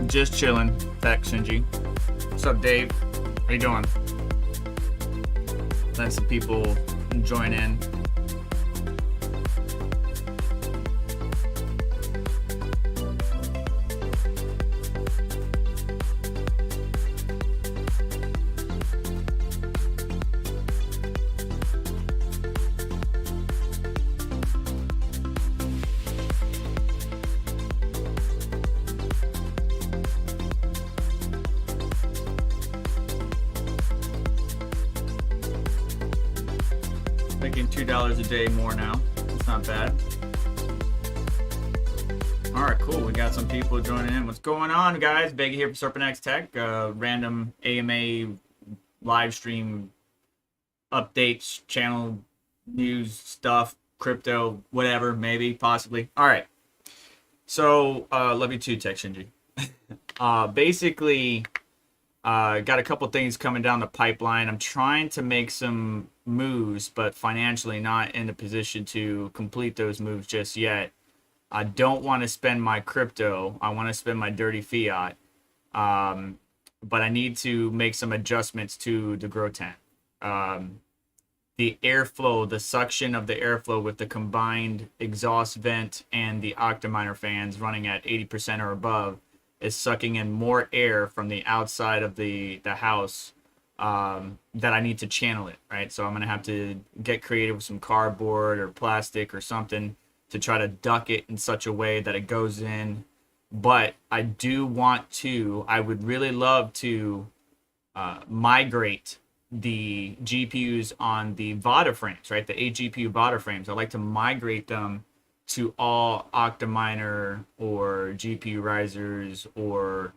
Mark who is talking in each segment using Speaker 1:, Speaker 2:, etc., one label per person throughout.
Speaker 1: Just chilling. Tech Shinji. What's up, Dave? How you doing? Letting some people join in. Making $2 a day more now. It's not bad. All right, cool. We got some people joining in. What's going on, guys? Beggy here for SerpentX Tech. Random AMA live stream updates, channel news stuff, crypto, whatever, maybe, possibly. All right. So, love you too, Tech Shinji. Basically, got a couple things coming down the pipeline. I'm trying to make some moves, but financially not in a position to complete those moves just yet. I don't want to spend my crypto. I want to spend my dirty fiat. But I need to make some adjustments to the grow tent. The airflow, the suction of the airflow with the combined exhaust vent and the Octominer fans running at 80% or above is sucking in more air from the outside of the house that I need to channel it, right? So I'm going to have to get creative with some cardboard or plastic or something to try to duck it in such a way that it goes in. But I would really love to migrate the GPUs on the VADA frames, right? The 8 GPU VADA frames. I'd like to migrate them to all Octominer or GPUrisers or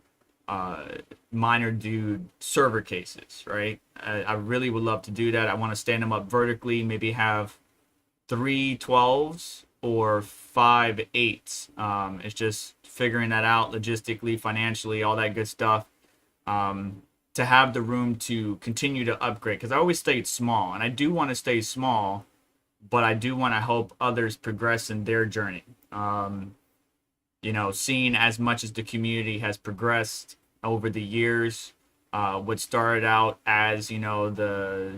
Speaker 1: miner dude server cases, right? I really would love to do that. I want to stand them up vertically, maybe have 3 12s or 5 8s. It's just figuring that out logistically, financially, all that good stuff. To have the room to continue to upgrade, because I always stayed small, and I do want to stay small, but I do want to help others progress in their journey. Seeing as much as the community has progressed over the years, what started out as, the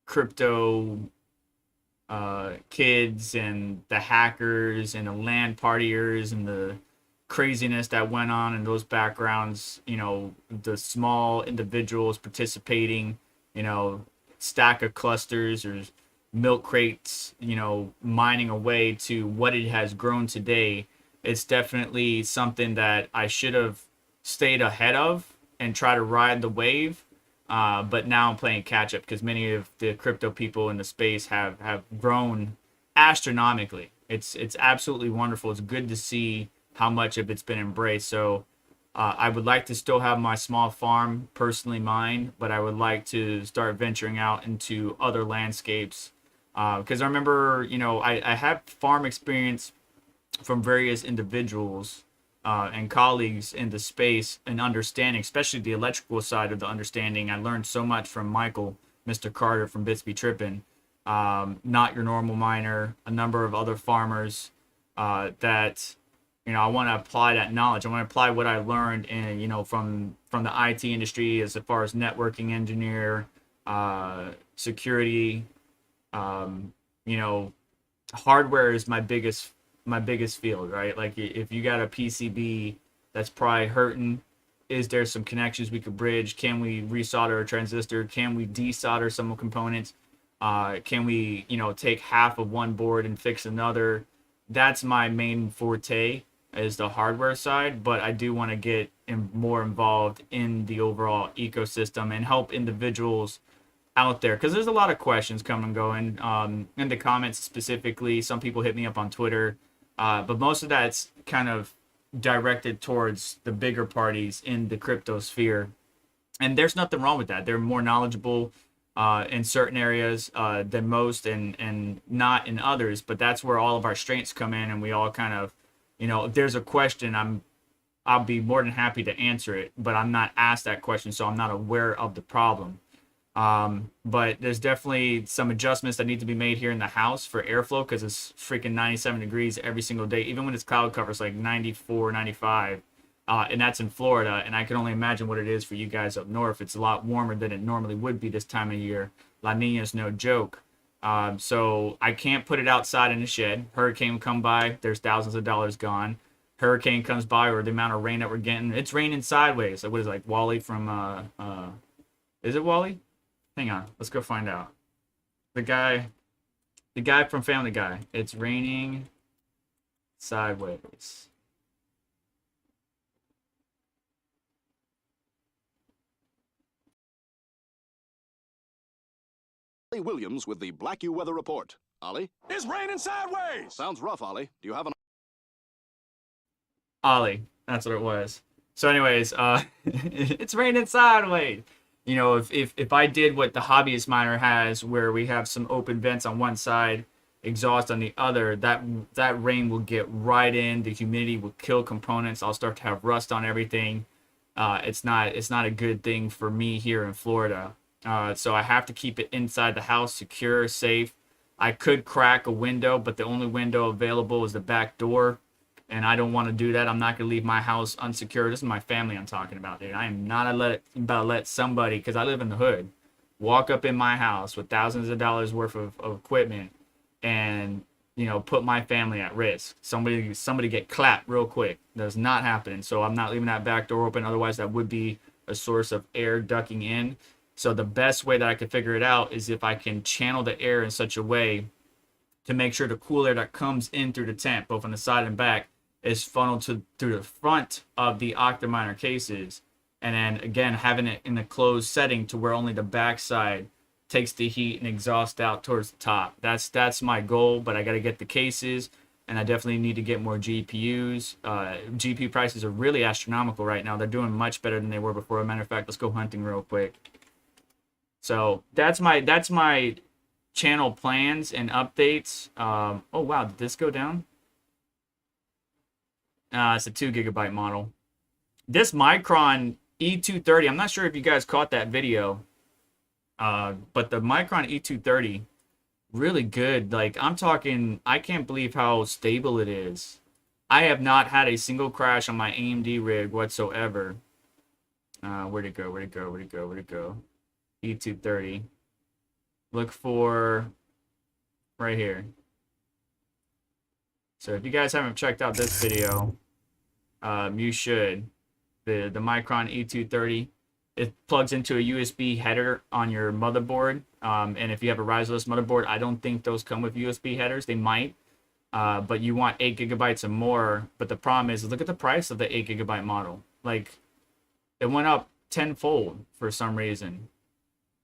Speaker 1: crypto kids and the hackers and the LAN partiers and the craziness that went on in those backgrounds, the small individuals participating, stack of clusters or milk crates, mining away to what it has grown today. It's definitely something that I should have stayed ahead of and try to ride the wave. But now I'm playing catch up because many of the crypto people in the space have grown astronomically. It's absolutely wonderful. It's good to see how much of it's been embraced. So I would like to still have my small farm personally mine, but I would like to start venturing out into other landscapes. Because I remember, I have farm experience from various individuals and colleagues in the space and understanding, especially the electrical side of the understanding. I learned so much from Michael, Mr. Carter from Bits Be Trippin', Not Your Normal Miner, a number of other farmers that, I want to apply that knowledge. I want to apply what I learned in, from the IT industry as far as networking engineer, security, hardware is my biggest field, right? Like if you got a PCB that's probably hurting, is there some connections we could bridge? Can we resolder a transistor? Can we desolder some components? Can we, take half of one board and fix another? That's my main forte, is the hardware side, but I do want to get more involved in the overall ecosystem and help individuals out there, because there's a lot of questions come and go in the comments specifically. Some people hit me up on Twitter, but most of that's kind of directed towards the bigger parties in the crypto sphere, and there's nothing wrong with that. They're more knowledgeable in certain areas than most, and not in others, but that's where all of our strengths come in, and we all kind of, if there's a question, I'll be more than happy to answer it, but I'm not asked that question, so I'm not aware of the problem. But there's definitely some adjustments that need to be made here in the house for airflow, because it's freaking 97 degrees every single day. Even when it's cloud cover, it's like 94, 95. and that's in Florida. And I can only imagine what it is for you guys up north. It's a lot warmer than it normally would be this time of year. La Nina's no joke. So I can't put it outside in the shed. Hurricane come by, there's thousands of dollars gone. Hurricane comes by, or the amount of rain that we're getting, it's raining sideways. Like, what is it, like Wally from is it Wally? Hang on, let's go find out. The guy from Family Guy. It's raining sideways.
Speaker 2: Williams with the Black U Weather Report. Ollie?
Speaker 3: It's raining sideways!
Speaker 2: Sounds rough, Ollie. Do you have an...
Speaker 1: Ollie, that's what it was. So anyways, it's raining sideways. You know, if I did what the hobbyist miner has, where we have some open vents on one side, exhaust on the other, that rain will get right in. The humidity will kill components. I'll start to have rust on everything. It's not a good thing for me here in Florida. So I have to keep it inside the house, secure, safe. I could crack a window, but the only window available is the back door, and I don't want to do that. I'm not going to leave my house unsecured. This is my family I'm talking about, dude. I am not about to let somebody, because I live in the hood, walk up in my house with thousands of dollars worth of equipment and, you know, put my family at risk. Somebody get clapped real quick. That's not happening. So I'm not leaving that back door open. Otherwise, that would be a source of air ducking in. So the best way that I could figure it out is if I can channel the air in such a way to make sure the cool air that comes in through the tent, both on the side and back, is funneled through the front of the Octominer cases. And then again, having it in a closed setting to where only the back side takes the heat and exhaust out towards the top. That's my goal, but I got to get the cases, and I definitely need to get more GPUs. GPU prices are really astronomical right now. They're doing much better than they were before. As a matter of fact, let's go hunting real quick. So that's my channel plans and updates. Oh wow, did this go down? It's a 2 GB model. This Micron E230, I'm not sure if you guys caught that video, but the Micron E230, really good. Like, I'm talking, I can't believe how stable it is. I have not had a single crash on my AMD rig whatsoever. Where'd it go? E230. Look for right here. So if you guys haven't checked out this video, you should. The Micron E230, it plugs into a USB header on your motherboard. And if you have a riserless motherboard, I don't think those come with USB headers. They might, but you want 8 GB or more. But the problem is, look at the price of the 8 GB model. Like, it went up tenfold for some reason.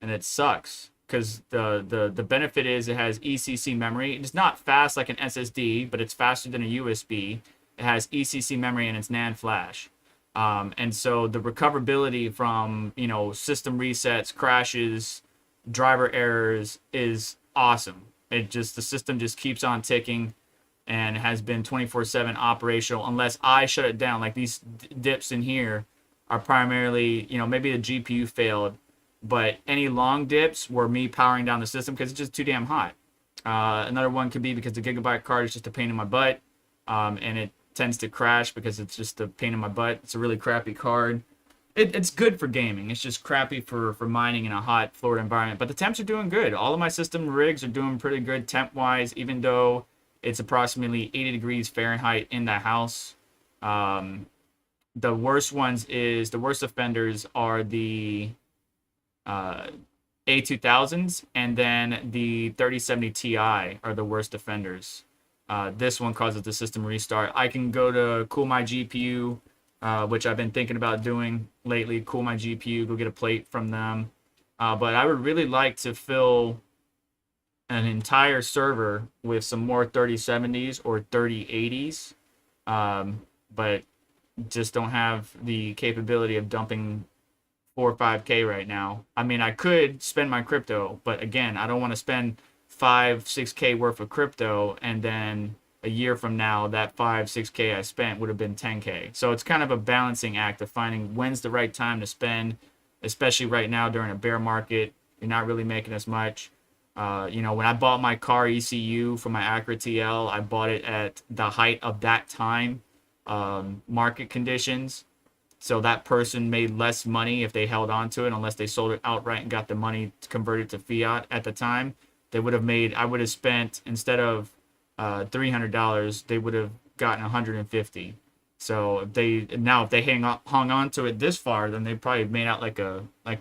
Speaker 1: And it sucks, because the benefit is it has ECC memory. It's not fast like an SSD, but it's faster than a USB. It has ECC memory and it's NAND flash. And so the recoverability from, you know, system resets, crashes, driver errors is awesome. The system just keeps on ticking and has been 24/7 operational unless I shut it down. Like these dips in here are primarily, you know, maybe the GPU failed, but any long dips were me powering down the system because it's just too damn hot. Another one could be because the Gigabyte card is just a pain in my butt, and it tends to crash because it's just a pain in my butt. It's a really crappy card. It's good for gaming. It's just crappy for mining in a hot Florida environment. But the temps are doing good. All of my system rigs are doing pretty good temp-wise, even though it's approximately 80 degrees Fahrenheit in the house. The worst offenders are the A2000s, and then the 3070 Ti are the worst offenders. This one causes the system restart. I can go to cool my GPU, which I've been thinking about doing lately. Cool my GPU, go get a plate from them. But I would really like to fill an entire server with some more 3070s or 3080s, but just don't have the capability of dumping 4 or 5K right now. I mean, I could spend my crypto, but again, I don't want to spend 5-6K worth of crypto and then a year from now that 5-6K I spent would have been 10K. So it's kind of a balancing act of finding when's the right time to spend, especially right now during a bear market. You're not really making as much. You know, when I bought my car ECU for my Acura TL, I bought it at the height of that time, market conditions. So that person made less money if they held on to it, unless they sold it outright and got the money converted to fiat at the time. They would have made, I would have spent, instead of $300, they would have gotten 150. So if they hung on to it this far, then they probably made out like a I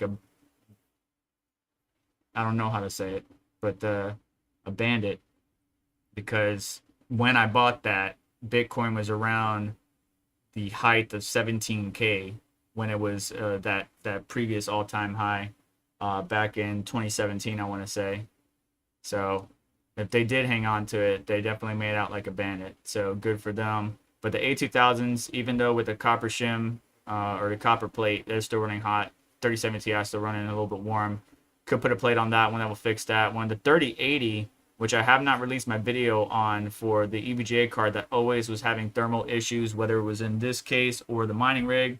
Speaker 1: don't know how to say it, but a bandit, because when I bought that, Bitcoin was around the height of 17K when it was that previous all-time high back in 2017, I want to say. So if they did hang on to it, they definitely made out like a bandit. So good for them. But the A2000s, even though with the copper shim or the copper plate, they're still running hot. 3070 Ti still running a little bit warm. Could put a plate on that one that will fix that one. The 3080, which I have not released my video on, for the EVGA card that always was having thermal issues, whether it was in this case or the mining rig,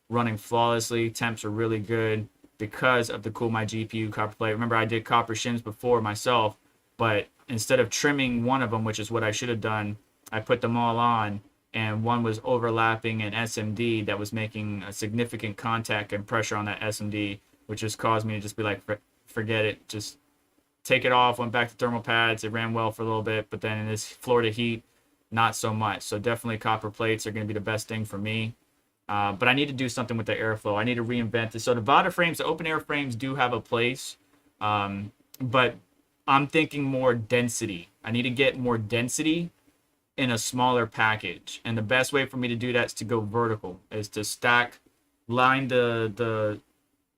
Speaker 1: running flawlessly. Temps are really good because of the Cool My GPU copper plate. Remember, I did copper shims before myself, but instead of trimming one of them, which is what I should have done, I put them all on, and one was overlapping an SMD that was making a significant contact and pressure on that SMD, which just caused me to just be like, forget it, just take it off. Went back to thermal pads. It ran well for a little bit, but then in this Florida heat, not so much. So definitely copper plates are going to be the best thing for me. But I need to do something with the airflow. I need to reinvent it. So the VADA frames, the open air frames do have a place, but I'm thinking more density. I need to get more density in a smaller package. And the best way for me to do that is to go vertical, is to line the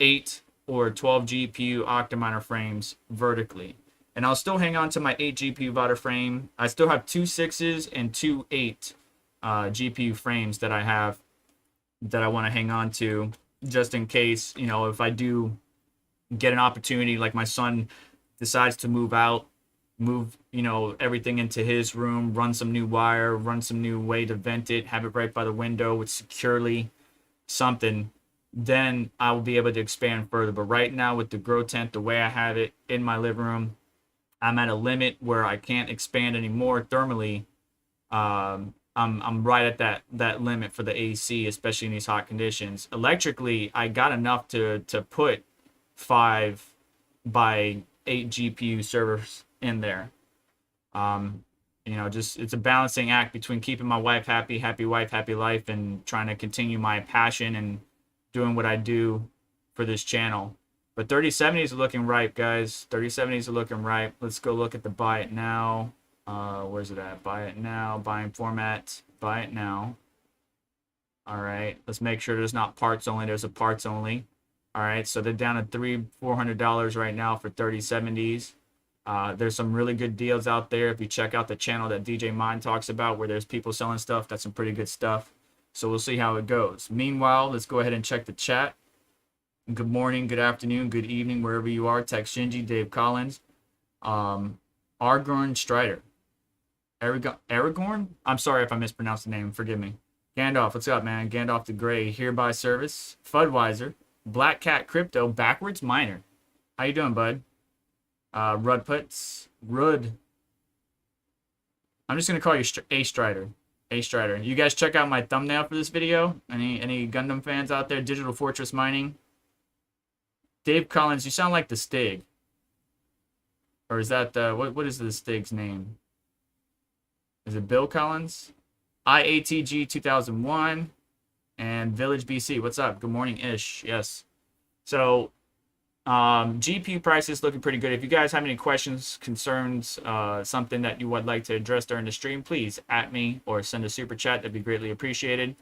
Speaker 1: 8 or 12 GPU Octominer frames vertically. And I'll still hang on to my 8 GPU VADA frame. I still have 2 6s and 2 8 GPU frames that I have that I want to hang on to, just in case, if I do get an opportunity, like my son decides to move out, everything into his room, run some new wire, run some new way to vent it, have it right by the window with securely something, then I will be able to expand further. But right now, with the grow tent, the way I have it in my living room, I'm at a limit where I can't expand anymore thermally. I'm right at that limit for the AC, especially in these hot conditions. Electrically, I got enough to put 5 by 8 GPU servers in there. It's a balancing act between keeping my wife happy wife, happy life, and trying to continue my passion and doing what I do for this channel. But 3070s are looking ripe, guys. 3070s are looking ripe. Let's go look at the buy it now. Where's it at? Buy it now. Buying format. Buy it now. All right. Let's make sure there's not parts only. There's a parts only. All right. So they're down to $400 right now for 3070s. There's some really good deals out there. If you check out the channel that DJ Mind talks about, where there's people selling stuff, that's some pretty good stuff. So we'll see how it goes. Meanwhile, let's go ahead and check the chat. Good morning, good afternoon, good evening, wherever you are. Tex Shinji, Dave Collins, Argorn Strider. Aragorn? I'm sorry if I mispronounced the name. Forgive me. Gandalf, what's up, man? Gandalf the Grey, Hereby Service, Fudweiser, Black Cat Crypto, Backwards Miner. How you doing, bud? Rudputs, Rud. I'm just gonna call you A Strider. A Strider. You guys check out my thumbnail for this video. Any Gundam fans out there? Digital Fortress Mining. Dave Collins, you sound like the Stig. Or is that what is the Stig's name? Is it Bill Collins? IATG 2001 and Village BC. What's up? Good morning, Ish. Yes. So GPU prices looking pretty good. If you guys have any questions, concerns, something that you would like to address during the stream, please at me or send a super chat. That'd be greatly appreciated.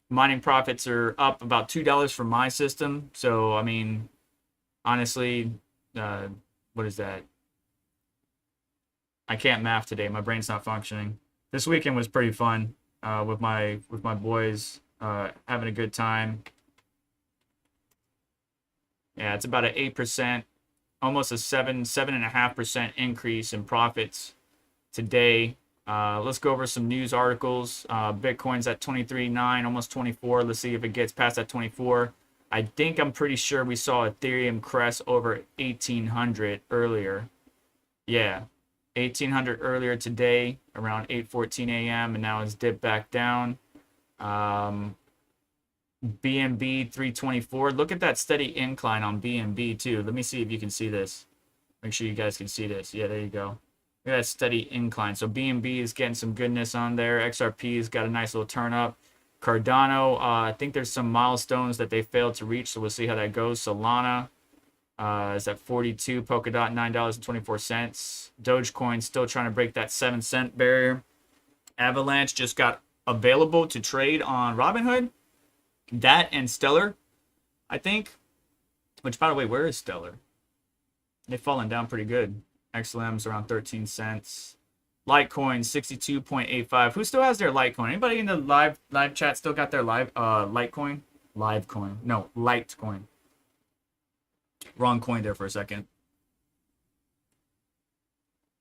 Speaker 1: Mining profits are up about $2 for my system. So, I mean, honestly, what is that? I can't math today. My brain's not functioning. This weekend was pretty fun with my boys, having a good time. Yeah, it's about an 8%, almost a 7.5% increase in profits today. Let's go over some news articles. Bitcoin's at 23.9, almost 24. Let's see if it gets past that 24. I'm pretty sure we saw Ethereum crest over 1,800 earlier. Yeah, 1,800 earlier today, around 8:14 a.m., and now it's dipped back down. BNB 324. Look at that steady incline on BNB too. Let me see if you can see this. Make sure you guys can see this. Yeah, there you go. Look at that steady incline. So BNB is getting some goodness on there. XRP's got a nice little turn up. Cardano, I think there's some milestones that they failed to reach, so we'll see how that goes. Solana is at 42. Polkadot, $9.24. Dogecoin still trying to break that 7-cent barrier. Avalanche just got available to trade on Robinhood. That and Stellar, I think. Which, by the way, where is Stellar? They've fallen down pretty good. XLM's around 13 cents. Litecoin 62.85. Who still has their Litecoin? Anybody in the live chat still got their Litecoin? Livecoin. No, Litecoin. Wrong coin there for a second.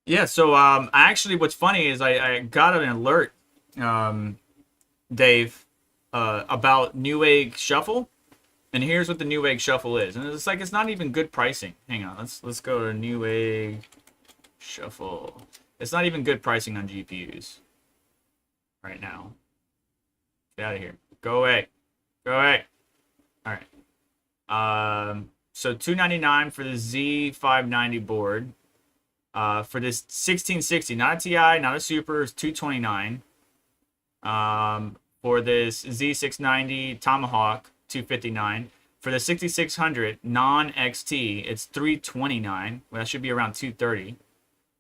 Speaker 1: Yeah, so actually what's funny is I got an alert, Dave, about Newegg Shuffle. And here's what the Newegg Shuffle is. And it's like it's not even good pricing. Hang on, let's go to Newegg Shuffle. It's not even good pricing on GPUs right now. Get out of here. Go away. Go away. All right. So $299 for the Z590 board. For this 1660, not a TI, not a Super, it's $229. For this Z690 Tomahawk, $259. For the 6600 non-XT, it's $329. Well, that should be around $230.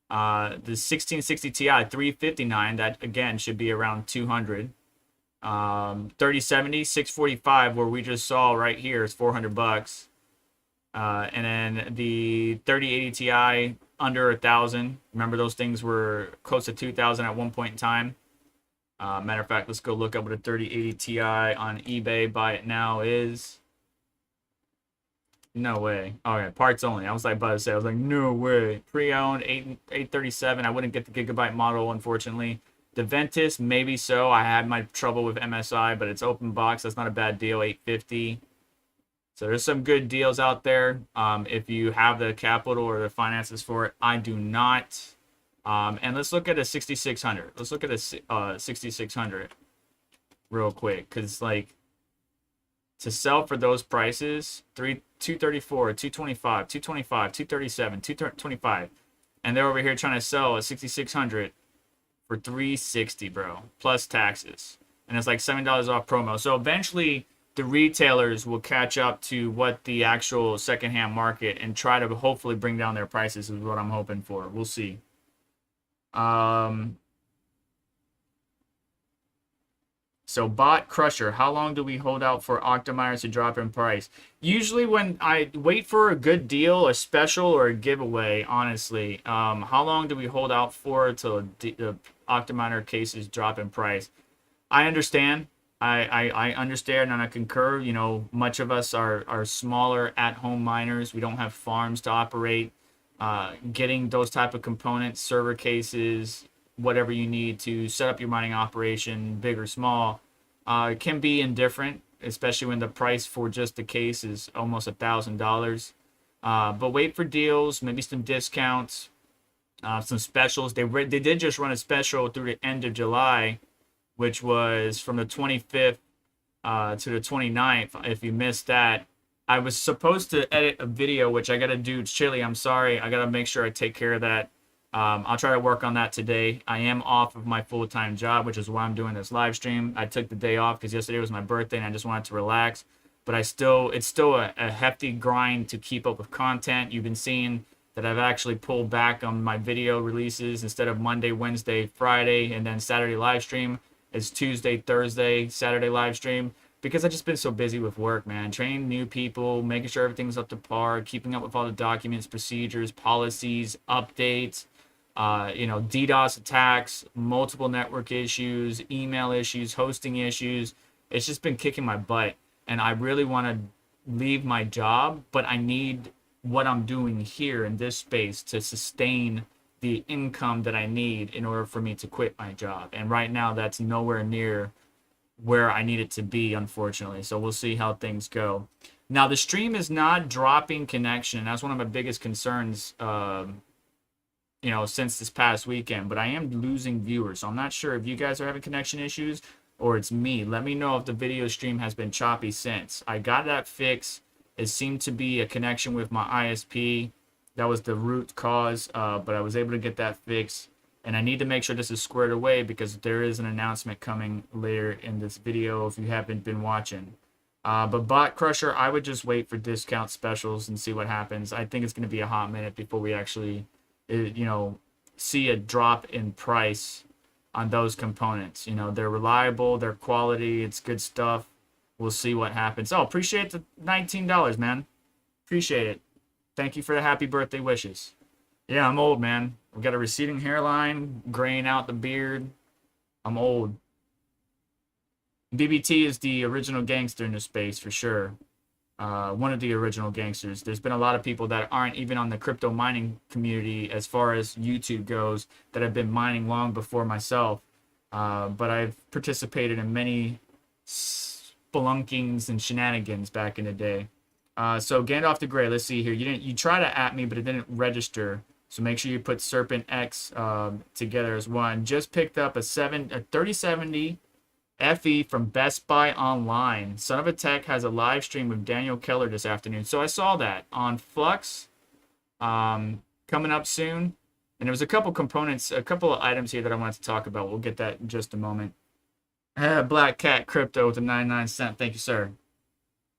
Speaker 1: The 1660 Ti, $359. That again should be around $200. 3070, $645, where we just saw right here is $400. And then the 3080 Ti under $1,000. Remember those things were close to $2,000 at one point in time. Matter of fact, let's go look up what a 3080 Ti on eBay buy it now is. No way. All right, parts only. I was like about to say, I was like, no way. Pre-owned 837. I wouldn't get the Gigabyte model, unfortunately. The Ventus, maybe so. I had my trouble with MSI, but it's open box. That's not a bad deal. 850. So there's some good deals out there. If you have the capital or the finances for it, I do not. And let's look at a 6600. Let's look at a 6600 real quick, because like to sell for those prices, 234, 225, 225, 237, 225, and they're over here trying to sell a 6600 for 360, bro, plus taxes, and it's like $7 off promo. So eventually the retailers will catch up to what the actual secondhand market and try to hopefully bring down their prices is what I'm hoping for. We'll see. So Bot Crusher, how long do we hold out for Octominers to drop in price? Usually when I wait for a good deal, a special, or a giveaway, honestly. How long do we hold out for till the Octominer cases drop in price? I understand. I understand and I concur. You know, much of us are smaller at-home miners. We don't have farms to operate. Getting those type of components, server cases, whatever you need to set up your mining operation, big or small, can be indifferent, especially when the price for just the case is almost $1,000. But wait for deals, maybe some discounts, some specials. They did just run a special through the end of July, which was from the 25th to the 29th. If you missed that, I was supposed to edit a video, which I got to do. Chili, I'm sorry. I got to make sure I take care of that. I'll try to work on that today. I am off of my full-time job, which is why I'm doing this live stream. I took the day off because yesterday was my birthday and I just wanted to relax. But it's still a hefty grind to keep up with content. You've been seeing that I've actually pulled back on my video releases. Instead of Monday, Wednesday, Friday, and then Saturday live stream, it's Tuesday, Thursday, Saturday live stream. Because I've just been so busy with work, man. Training new people, making sure everything's up to par, keeping up with all the documents, procedures, policies, updates, DDoS attacks, multiple network issues, email issues, hosting issues. It's just been kicking my butt. And I really want to leave my job, but I need what I'm doing here in this space to sustain the income that I need in order for me to quit my job. And right now, that's nowhere near where I need it to be, unfortunately. So we'll see how things go. Now, the stream is not dropping connection. That's one of my biggest concerns, since this past weekend. But I am losing viewers. So I'm not sure if you guys are having connection issues. or it's me. Let me know if the video stream has been choppy since. I got that fixed. It seemed to be a connection with my ISP. That was the root cause, but I was able to get that fixed. And I need to make sure this is squared away because there is an announcement coming later in this video if you haven't been watching. But Bot Crusher, I would just wait for discount specials and see what happens. I think it's going to be a hot minute before we actually, see a drop in price on those components. They're reliable, they're quality, it's good stuff. We'll see what happens. Oh, appreciate the $19, man. Appreciate it. Thank you for the happy birthday wishes. Yeah, I'm old, man. I've got a receding hairline, graying out the beard. I'm old. BBT is the original gangster in the space for sure. One of the original gangsters. There's been a lot of people that aren't even on the crypto mining community as far as YouTube goes that have been mining long before myself. But I've participated in many spelunkings and shenanigans back in the day. So Gandalf the Grey, let's see here. You try to at me, but it didn't register. So make sure you put Serpent X together as one. Just picked up a 3070 FE from Best Buy Online. Son of a Tech has a live stream with Daniel Keller this afternoon. So I saw that on Flux coming up soon. And there was a couple components, a couple of items here that I wanted to talk about. We'll get that in just a moment. Black Cat Crypto with a 99¢. Thank you, sir.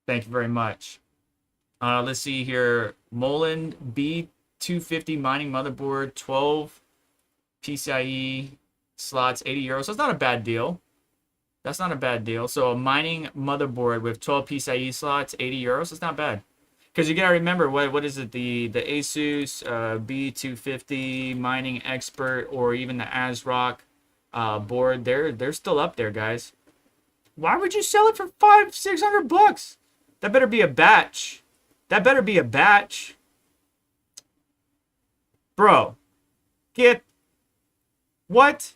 Speaker 1: Thank you very much. Let's see here. Moland B250 mining motherboard, 12 PCIe slots, €80. That's not a bad deal. That's not a bad deal. So a mining motherboard with 12 PCIe slots, €80. That's not bad. Because you gotta remember what is it? The Asus B250 mining expert or even the ASRock board. They're still up there, guys. Why would you sell it for $500-600? That better be a batch. That better be a batch. Bro, what?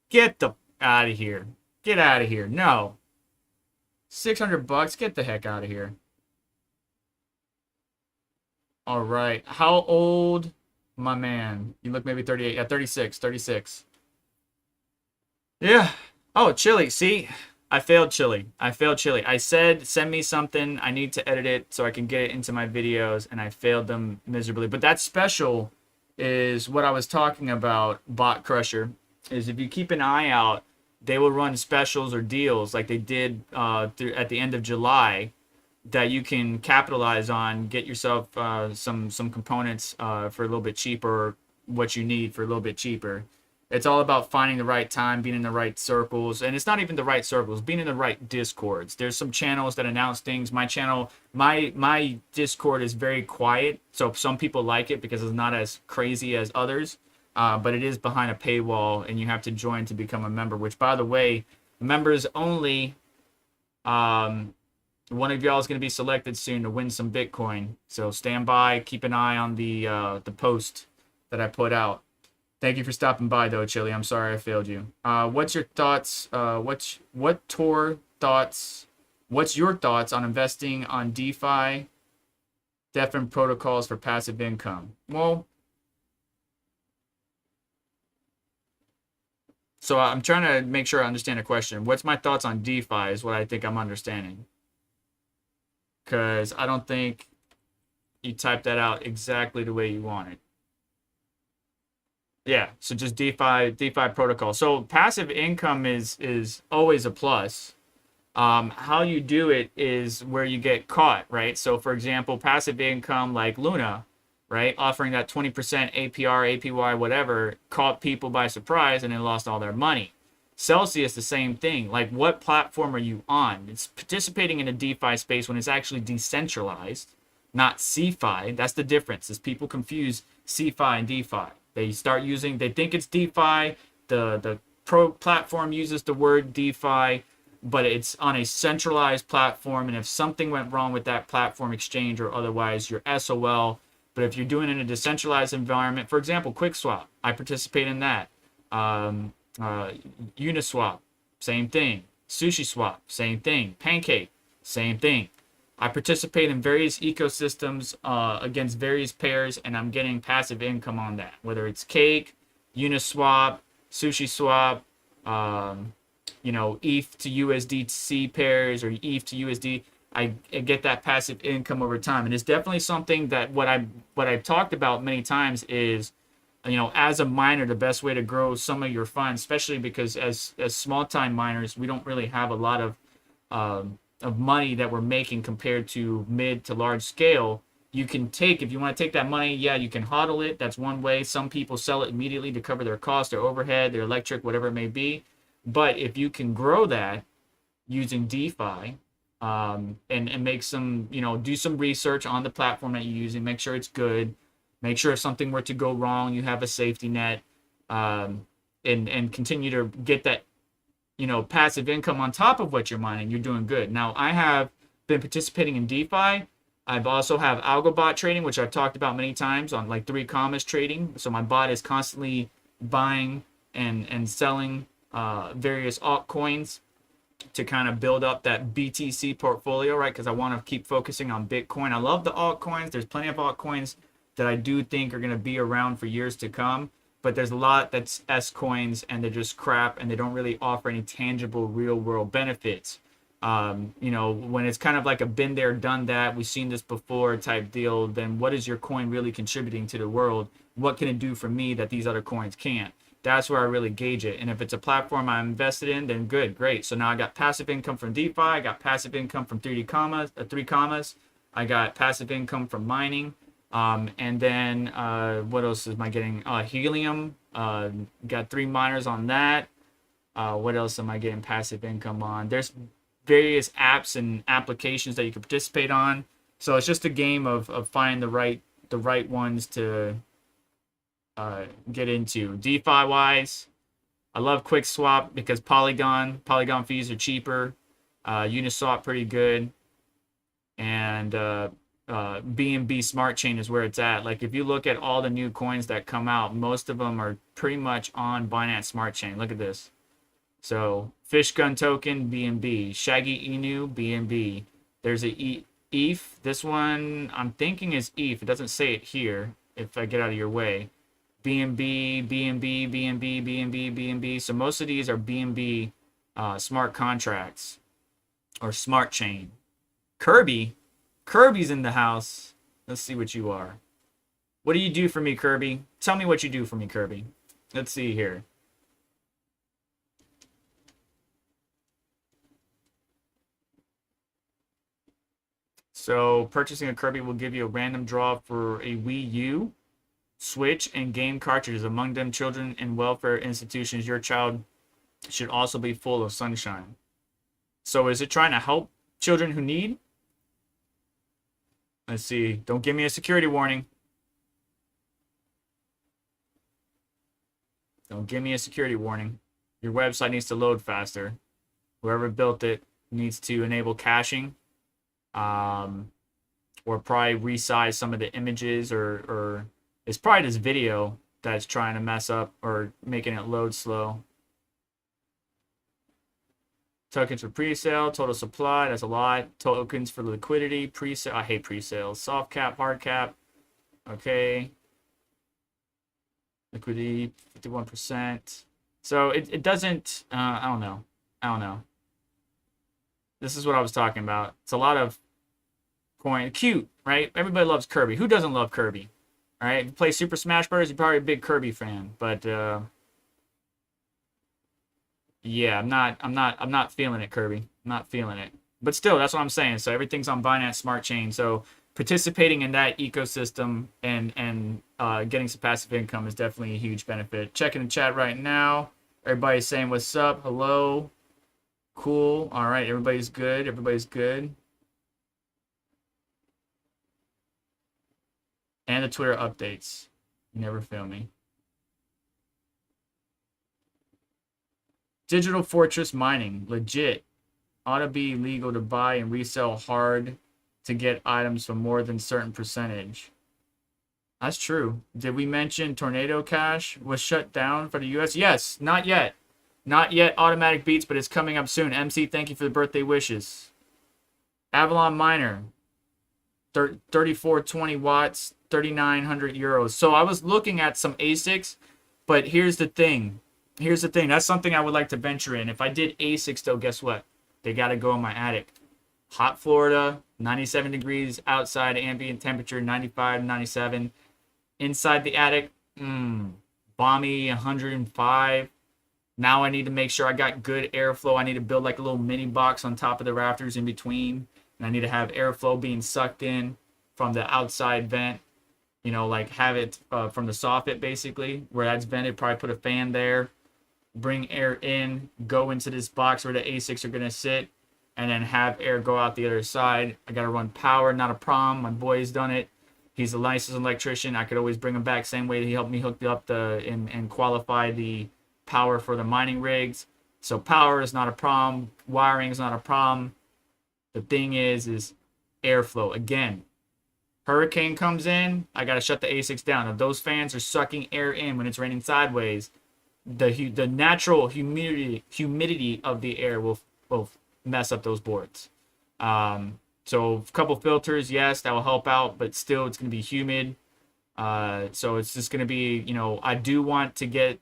Speaker 1: Get the out of here. Get out of here. No. $600? Get the heck out of here. All right. How old, my man? You look maybe 38. Yeah, 36. Yeah. Oh, Chili. See? I failed Chili. I said, send me something. I need to edit it so I can get it into my videos, and I failed them miserably. But that special is what I was talking about, Bot Crusher, is if you keep an eye out, they will run specials or deals like they did at the end of July that you can capitalize on, get yourself some components for a little bit cheaper, what you need for a little bit cheaper. It's all about finding the right time, being in the right circles. And it's not even the right circles, being in the right discords. There's some channels that announce things. My channel, my Discord is very quiet. So some people like it because it's not as crazy as others. But it is behind a paywall and you have to join to become a member, which, by the way, members only. One of y'all is going to be selected soon to win some Bitcoin. So stand by, keep an eye on the post that I put out. Thank you for stopping by, though, Chili. I'm sorry I failed you. What's your thoughts? What's your thoughts on investing on DeFi, different protocols for passive income? Well, so I'm trying to make sure I understand the question. What's my thoughts on DeFi is what I think I'm understanding. Because I don't think you typed that out exactly the way you want it. Yeah, so just DeFi protocol. So passive income is always a plus. How you do it is where you get caught, right? So for example, passive income like Luna, right, offering that 20% APR, APY, whatever, caught people by surprise and then lost all their money. Celsius, the same thing. Like, what platform are you on? It's participating in a DeFi space when it's actually decentralized, not CeFi. That's the difference, is people confuse CeFi and DeFi. They think it's DeFi, the pro platform uses the word DeFi, but it's on a centralized platform, and if something went wrong with that platform exchange or otherwise, you're SOL. But if you're doing it in a decentralized environment, for example, QuickSwap, I participate in that. Uniswap, same thing. SushiSwap, same thing. Pancake, same thing. I participate in various ecosystems against various pairs, and I'm getting passive income on that. Whether it's Cake, Uniswap, SushiSwap, you know, ETH to USDC pairs or ETH to USD. I get that passive income over time, and it's definitely something that what I've talked about many times is, you know, as a miner, the best way to grow some of your funds, especially because as small time miners, we don't really have a lot of money that we're making compared to mid to large scale. You can take, if you want to take that money, yeah, you can hodl it. That's one way. Some people sell it immediately to cover their cost, their overhead, their electric, whatever it may be. But if you can grow that using DeFi, and make some, you know, do some research on the platform that you're using, make sure it's good, make sure if something were to go wrong, you have a safety net, and continue to get that, you know, passive income on top of what you're mining, you're doing good. Now, I have been participating in DeFi. I've also have algo bot trading, which I've talked about many times on like 3 commas trading. So my bot is constantly buying and selling various altcoins to kind of build up that BTC portfolio, right? Because I want to keep focusing on Bitcoin. I love the altcoins. There's plenty of altcoins that I do think are going to be around for years to come. But there's a lot that's S coins and they're just crap and they don't really offer any tangible real world benefits. You know, when it's kind of like a been there, done that, we've seen this before type deal, then what is your coin really contributing to the world? What can it do for me that these other coins can't? That's where I really gauge it. And if it's a platform I'm invested in, then good, great. So now I got passive income from DeFi. I got passive income from 3 commas. I got passive income from mining. And then what else am I getting? Helium. Got 3 miners on that. What else am I getting passive income on? There's various apps and applications that you can participate on. So it's just a game of finding the right ones to get into. DeFi wise, I love QuickSwap because Polygon fees are cheaper. Uniswap pretty good, and BNB Smart Chain is where it's at. Like if you look at all the new coins that come out, most of them are pretty much on Binance Smart Chain. Look at this. So Fish Gun Token, BNB. Shaggy Inu, BNB. There's a ETH. This one I'm thinking is ETH. It doesn't say it here if I get out of your way. BNB, BNB, BNB, BNB, BNB. So most of these are BNB smart contracts or smart chain. Kirby's in the house. Let's see what you are. What do you do for me, Kirby? Tell me what you do for me, Kirby. Let's see here. So purchasing a Kirby will give you a random draw for a Wii U, Switch, and game cartridges. Among them, children in welfare institutions. Your child should also be full of sunshine. So is it trying to help children who need? Let's see. Don't give me a security warning. Don't give me a security warning. Your website needs to load faster. Whoever built it needs to enable caching. Or probably resize some of the images, or it's probably this video that's trying to mess up or making it load slow. Tokens for pre-sale, total supply, that's a lot. Tokens for liquidity, pre-sale, I hate pre-sales. Soft cap, hard cap, okay. Liquidity, 51%. So it doesn't, I don't know. This is what I was talking about. It's a lot of coin, cute, right? Everybody loves Kirby. Who doesn't love Kirby? All right, if you play Super Smash Bros., you're probably a big Kirby fan, but yeah, I'm not feeling it, Kirby. I'm not feeling it. But still, that's what I'm saying. So everything's on Binance Smart Chain. So participating in that ecosystem and getting some passive income is definitely a huge benefit. Checking the chat right now. Everybody's saying what's up. Hello. Cool. All right, everybody's good. Everybody's good. And the Twitter updates. You never fail me. Digital Fortress Mining, legit. Ought to be legal to buy and resell hard to get items for more than certain percentage. That's true. Did we mention Tornado Cash was shut down for the US? Yes, not yet. Not yet automatic beats, but it's coming up soon. MC, thank you for the birthday wishes. Avalon Miner, 3420 watts, 3,900 euros. So I was looking at some ASICs, but here's the thing. here's the thing. That's something I would like to venture in. If I did ASICs, though, guess what? They got to go in my attic. Hot Florida, 97 degrees outside, ambient temperature, 95, 97. Inside the attic, balmy 105. Now I need to make sure I got good airflow. I need to build like a little mini box on top of the rafters in between. And I need to have airflow being sucked in from the outside vent. You know, like have it from the soffit basically, where that's vented. Probably put a fan there. Bring air in, go into this box where the ASICs are going to sit, and then have air go out the other side. I got to run power, not a problem. My boy's done it. He's a licensed electrician. I could always bring him back same way that he helped me hook up and qualify the power for the mining rigs. So power is not a problem. Wiring is not a problem. The thing is airflow. Again, hurricane comes in, I got to shut the ASICs down. If those fans are sucking air in when it's raining sideways, the natural humidity of the air will mess up those boards. So a couple filters, yes, that will help out, but still it's going to be humid. So it's just going to be, you know, I do want to get,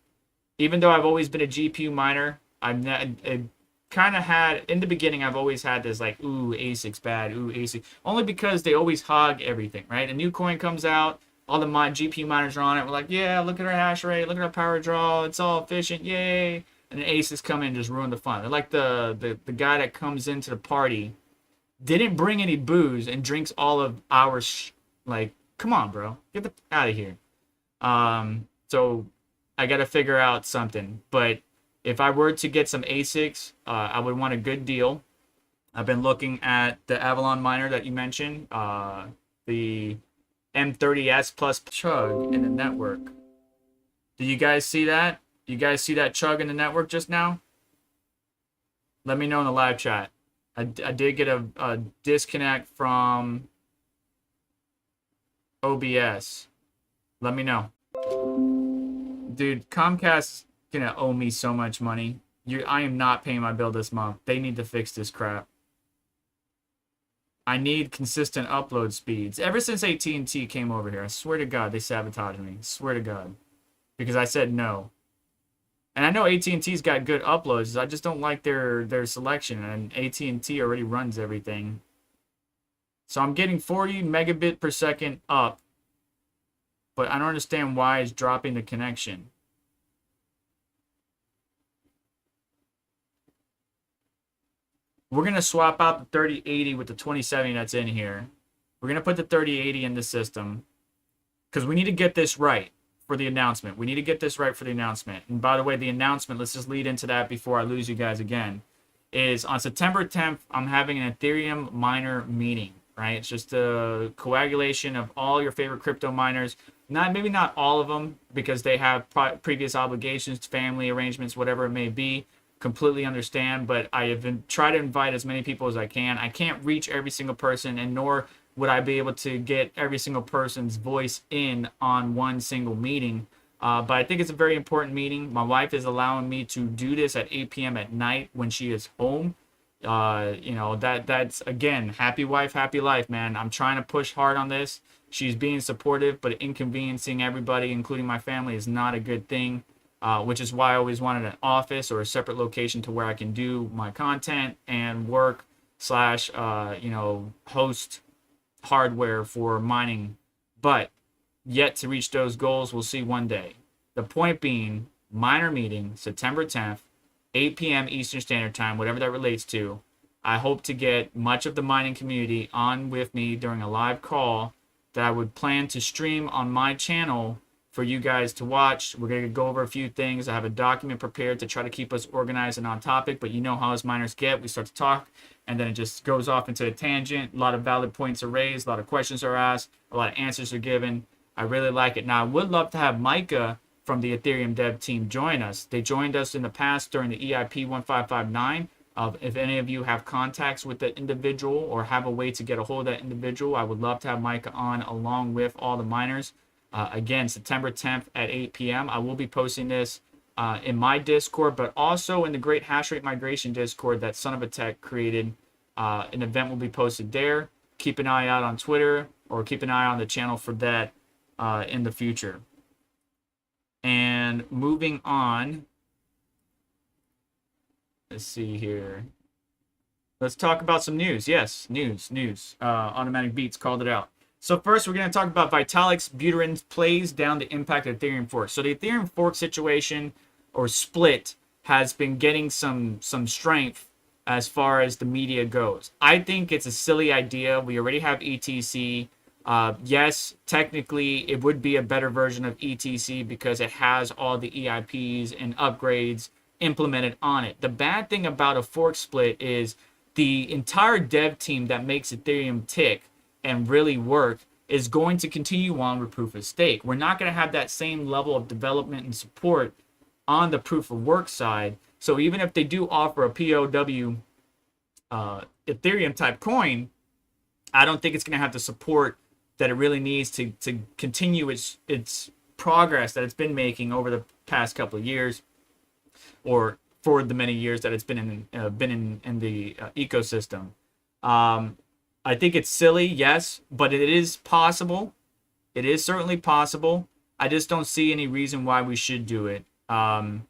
Speaker 1: even though I've always been a GPU miner, I kind of had, in the beginning, I've always had this like, ooh, ASIC's bad, ooh, ASIC. Only because they always hog everything, right? A new coin comes out, all the GPU miners are on it. We're like, yeah, look at our hash rate, look at our power draw, it's all efficient, yay. And then ASICs come in and just ruin the fun. They're like the guy that comes into the party, didn't bring any booze and drinks all of our like, come on, bro, get out of here. So I got to figure out something. But if I were to get some ASICs, I would want a good deal. I've been looking at the Avalon miner that you mentioned, the M30S plus chug in the network. Do you guys see that? You guys see that chug in the network just now? Let me know in the live chat. I did get a disconnect from OBS. Let me know. Dude, Comcast's gonna owe me so much money. I am not paying my bill this month. They need to fix this crap. I need consistent upload speeds. Ever since AT&T came over here, I swear to God, they sabotaged me. I swear to God. Because I said no. And I know AT&T's got good uploads. I just don't like their selection. And AT&T already runs everything. So I'm getting 40 megabit per second up. But I don't understand why it's dropping the connection. We're going to swap out the 3080 with the 2070 that's in here. We're going to put the 3080 in the system. Because we need to get this right for the announcement. We need to get this right for the announcement. And by the way, the announcement, let's just lead into that before I lose you guys again, is on September 10th, I'm having an Ethereum miner meeting, right? It's just a coagulation of all your favorite crypto miners. Maybe not all of them, because they have previous obligations, family arrangements, whatever it may be. Completely understand, but I have tried to invite as many people as I can. I can't reach every single person, and nor would I be able to get every single person's voice in on one single meeting. But I think it's a very important meeting. My wife is allowing me to do this at 8 p.m. at night when she is home. You know, that's, again, happy wife, happy life, man. I'm trying to push hard on this. She's being supportive, but inconveniencing everybody, including my family, is not a good thing. Which is why I always wanted an office or a separate location to where I can do my content and work / you know, host hardware for mining. But yet to reach those goals, we'll see one day. The point being, miner meeting, September 10th, 8 p.m. Eastern Standard Time, whatever that relates to. I hope to get much of the mining community on with me during a live call that I would plan to stream on my channel for you guys to watch. We're going to go over a few things. I have a document prepared to try to keep us organized and on topic, but you know how us miners get. We start to talk, and then it just goes off into a tangent. A lot of valid points are raised, a lot of questions are asked, a lot of answers are given. I really like it. Now, I would love to have Micah from the Ethereum dev team join us. They joined us in the past during the EIP 1559. If any of you have contacts with the individual or have a way to get a hold of that individual, I would love to have Micah on along with all the miners. Again, September 10th at 8 p.m. I will be posting this in my Discord, but also in the Great Hash Rate Migration Discord that Son of a Tech created. An event will be posted there. Keep an eye out on Twitter, or keep an eye on the channel for that in the future. And moving on, Let's see here. Let's talk about some news. Yes, news. Automatic Beats called it out. So first, we're going to talk about Vitalik's Buterin plays down the impact of Ethereum fork. So the Ethereum fork situation or split has been getting some strength as far as the media goes. I think it's a silly idea. We already have ETC. Yes, technically, it would be a better version of ETC because it has all the EIPs and upgrades implemented on it. The bad thing about a fork split is the entire dev team that makes Ethereum tick and really work is going to continue on with proof of stake. We're not going to have that same level of development and support on the proof of work side. So even if they do offer a POW Ethereum type coin, I don't think it's going to have the support that it really needs to continue its progress that it's been making over the past couple of years, or for the many years that it's been in the ecosystem. I think it's silly, yes, but it is possible. It is certainly possible. I just don't see any reason why we should do it. I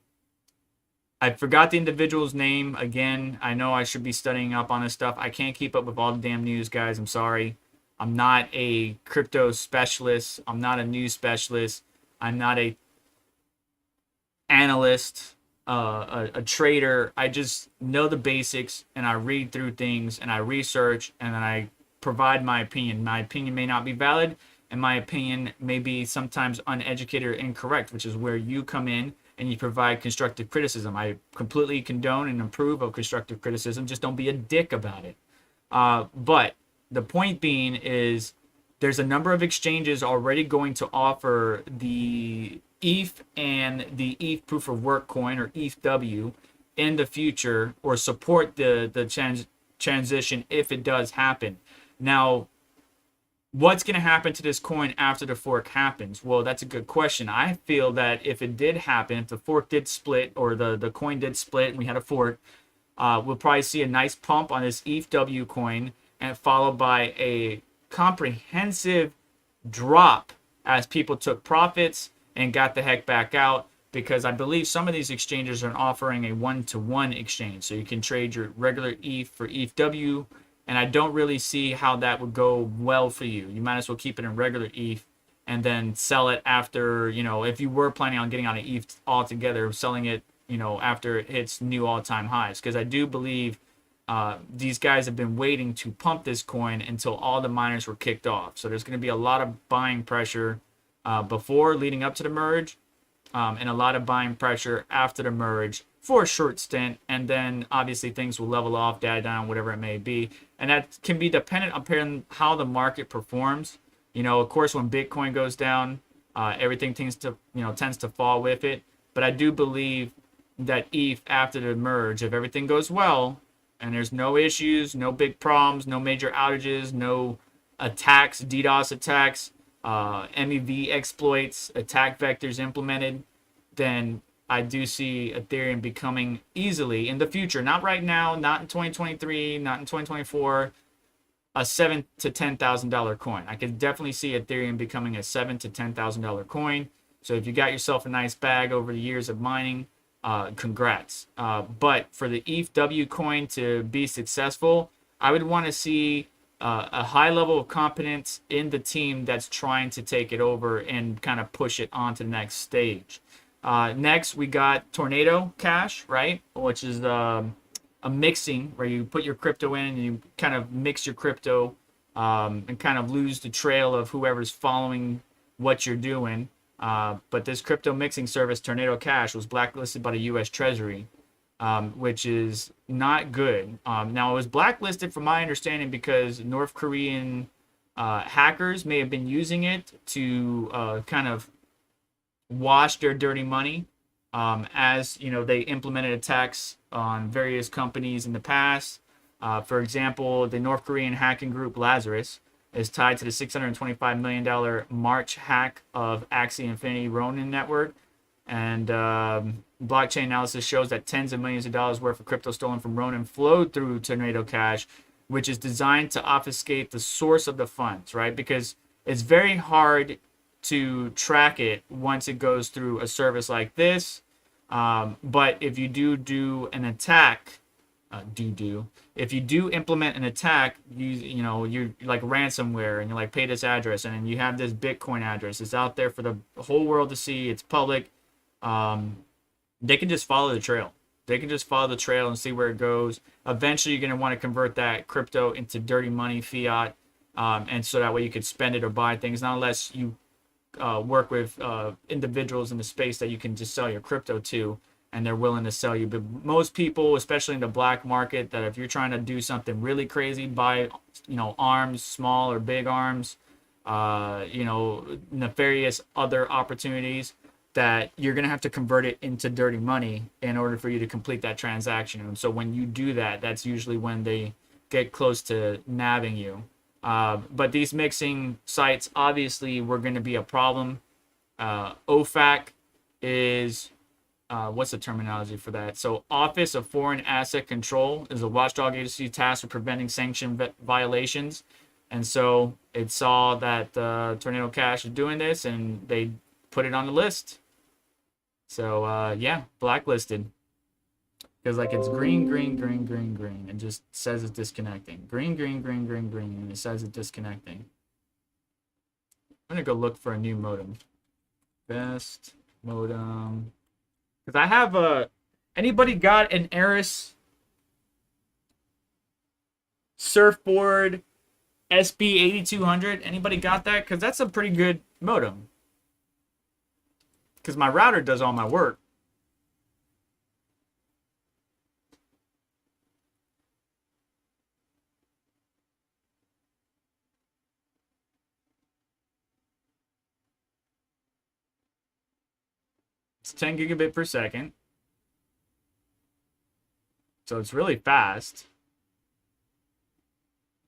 Speaker 1: forgot the individual's name. Again, I know I should be studying up on this stuff. I can't keep up with all the damn news, guys. I'm sorry. I'm not a crypto specialist. I'm not a news specialist. I'm not a analyst, a trader. I just know the basics, and I read through things, and I research, and then I provide my opinion. My opinion may not be valid, and my opinion may be sometimes uneducated or incorrect, which is where you come in and you provide constructive criticism. I completely condone and approve of constructive criticism. Just don't be a dick about it. But the point being is there's a number of exchanges already going to offer the ETH and the ETH proof of work coin, or ETHW, in the future, or support the transition if it does happen. Now, what's going to happen to this coin after the fork happens? Well, that's a good question. I feel that if it did happen, if the fork did split, or the coin did split and we had a fork, we'll probably see a nice pump on this ETHW coin, and followed by a comprehensive drop as people took profits and got the heck back out, because I believe some of these exchanges are offering a one-to-one exchange. So you can trade your regular ETH for ETHW, and I don't really see how that would go well for you. You might as well keep it in regular ETH and then sell it after, if you were planning on getting on an ETH altogether, selling it, after it hits new all-time highs. Because I do believe these guys have been waiting to pump this coin until all the miners were kicked off. So there's going to be a lot of buying pressure before, leading up to the merge, and a lot of buying pressure after the merge for a short stint, and then obviously things will level off, die down, whatever it may be, and that can be dependent upon how the market performs. Of course, when Bitcoin goes down, everything tends to fall with it. But I do believe that ETH after the merge, if everything goes well and there's no issues, no big problems, no major outages, no attacks, DDoS attacks, MEV exploits, attack vectors implemented, then I do see Ethereum becoming easily in the future, not right now, not in 2023, not in 2024, a $7,000 to $10,000 coin. I could definitely see Ethereum becoming a $7,000 to $10,000 coin. So if you got yourself a nice bag over the years of mining, congrats. But for the ETHW coin to be successful, I would want to see a high level of competence in the team that's trying to take it over and kind of push it on to the next stage. Next, we got Tornado Cash, right? Which is a mixing where you put your crypto in and you kind of mix your crypto and kind of lose the trail of whoever's following what you're doing. But this crypto mixing service, Tornado Cash, was blacklisted by the U.S. Treasury, which is not good. Now, it was blacklisted from my understanding because North Korean hackers may have been using it to kind of wash their dirty money, as they implemented attacks on various companies in the past. For example, the North Korean hacking group Lazarus is tied to the $625 million March hack of Axie Infinity Ronin network. And blockchain analysis shows that tens of millions of dollars worth of crypto stolen from Ronin flowed through Tornado Cash, which is designed to obfuscate the source of the funds, right? Because it's very hard to track it once it goes through a service like this, But if you do an attack, if you do implement an attack, you're like ransomware, and you're like, pay this address, and then you have this Bitcoin address. It's out there for the whole world to see. It's public. They can just follow the trail. They can just follow the trail and see where it goes. Eventually, you're going to want to convert that crypto into dirty money, fiat, and so that way you could spend it or buy things. Not unless you work with individuals in the space that you can just sell your crypto to, and they're willing to sell you. But most people, especially in the black market, that if you're trying to do something really crazy, buy arms, small or big arms, nefarious other opportunities, that you're going to have to convert it into dirty money in order for you to complete that transaction. And so when you do that, that's usually when they get close to nabbing you. But these mixing sites obviously were going to be a problem. OFAC is, what's the terminology for that? So Office of Foreign Asset Control is a watchdog agency tasked with preventing sanction violations. And so it saw that Tornado Cash is doing this, and they put it on the list. So yeah, blacklisted. Because like it's green. It just says it's disconnecting. Green, and it says it's disconnecting. I'm gonna go look for a new modem. Best modem. Because I have anybody got an Aris Surfboard SB8200? Anybody got that? Because that's a pretty good modem. Because my router does all my work. It's 10 gigabit per second. So it's really fast.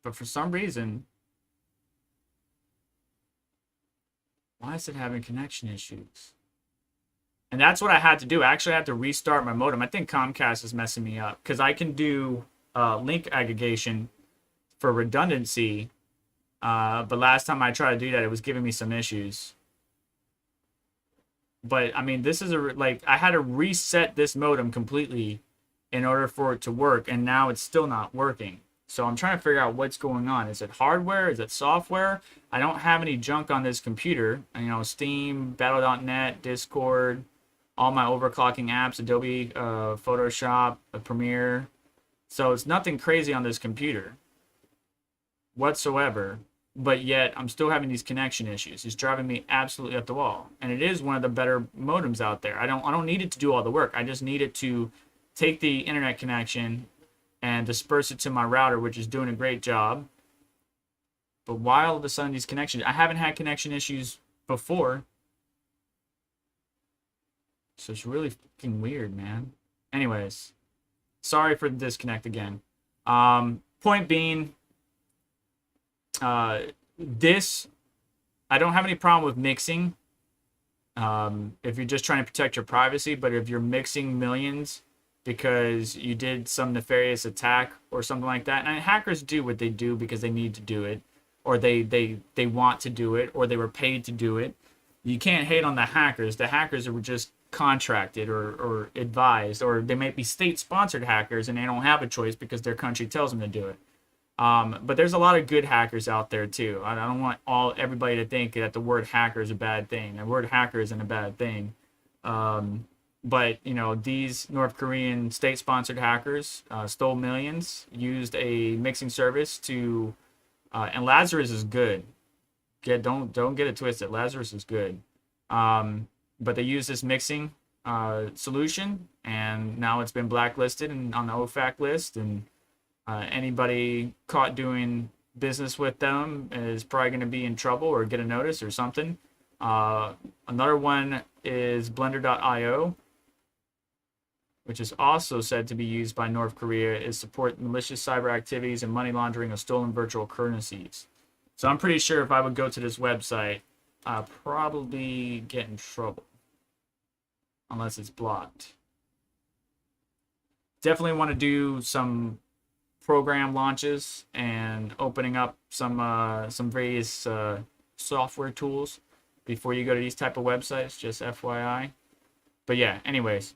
Speaker 1: But for some reason, why is it having connection issues? And that's what I had to do. I actually had to restart my modem. I think Comcast is messing me up because I can do link aggregation for redundancy. But last time I tried to do that, it was giving me some issues. But I mean, this is I had to reset this modem completely in order for it to work, and now it's still not working. So I'm trying to figure out what's going on. Is it hardware? Is it software? I don't have any junk on this computer. Steam, Battle.net, Discord, all my overclocking apps, Adobe, Photoshop, Premiere. So it's nothing crazy on this computer whatsoever. But yet I'm still having these connection issues. It's driving me absolutely up the wall. And it is one of the better modems out there. I don't need it to do all the work. I just need it to take the internet connection and disperse it to my router, which is doing a great job. But why all of a sudden these connections? I haven't had connection issues before. So it's really fucking weird, man. Anyways, sorry for the disconnect again. Point being, this, I don't have any problem with mixing. If you're just trying to protect your privacy, but if you're mixing millions because you did some nefarious attack or something like that, and hackers do what they do because they need to do it, or they want to do it, or they were paid to do it. You can't hate on the hackers. The hackers are just contracted or advised, or they might be state-sponsored hackers and they don't have a choice because their country tells them to do it. But there's a lot of good hackers out there too. I don't want everybody to think that the word hacker is a bad thing. The word hacker isn't a bad thing. But these North Korean state-sponsored hackers stole millions, used a mixing service to, and Lazarus is good. Don't get it twisted. Lazarus is good. But they used this mixing solution, and now it's been blacklisted and on the OFAC list, and anybody caught doing business with them is probably going to be in trouble or get a notice or something. Another one is Blender.io, which is also said to be used by North Korea, is support malicious cyber activities and money laundering of stolen virtual currencies. So I'm pretty sure if I would go to this website, I'll probably get in trouble. Unless it's blocked. Definitely want to do some program launches and opening up some various software tools before you go to these type of websites, just FYI. But yeah, anyways,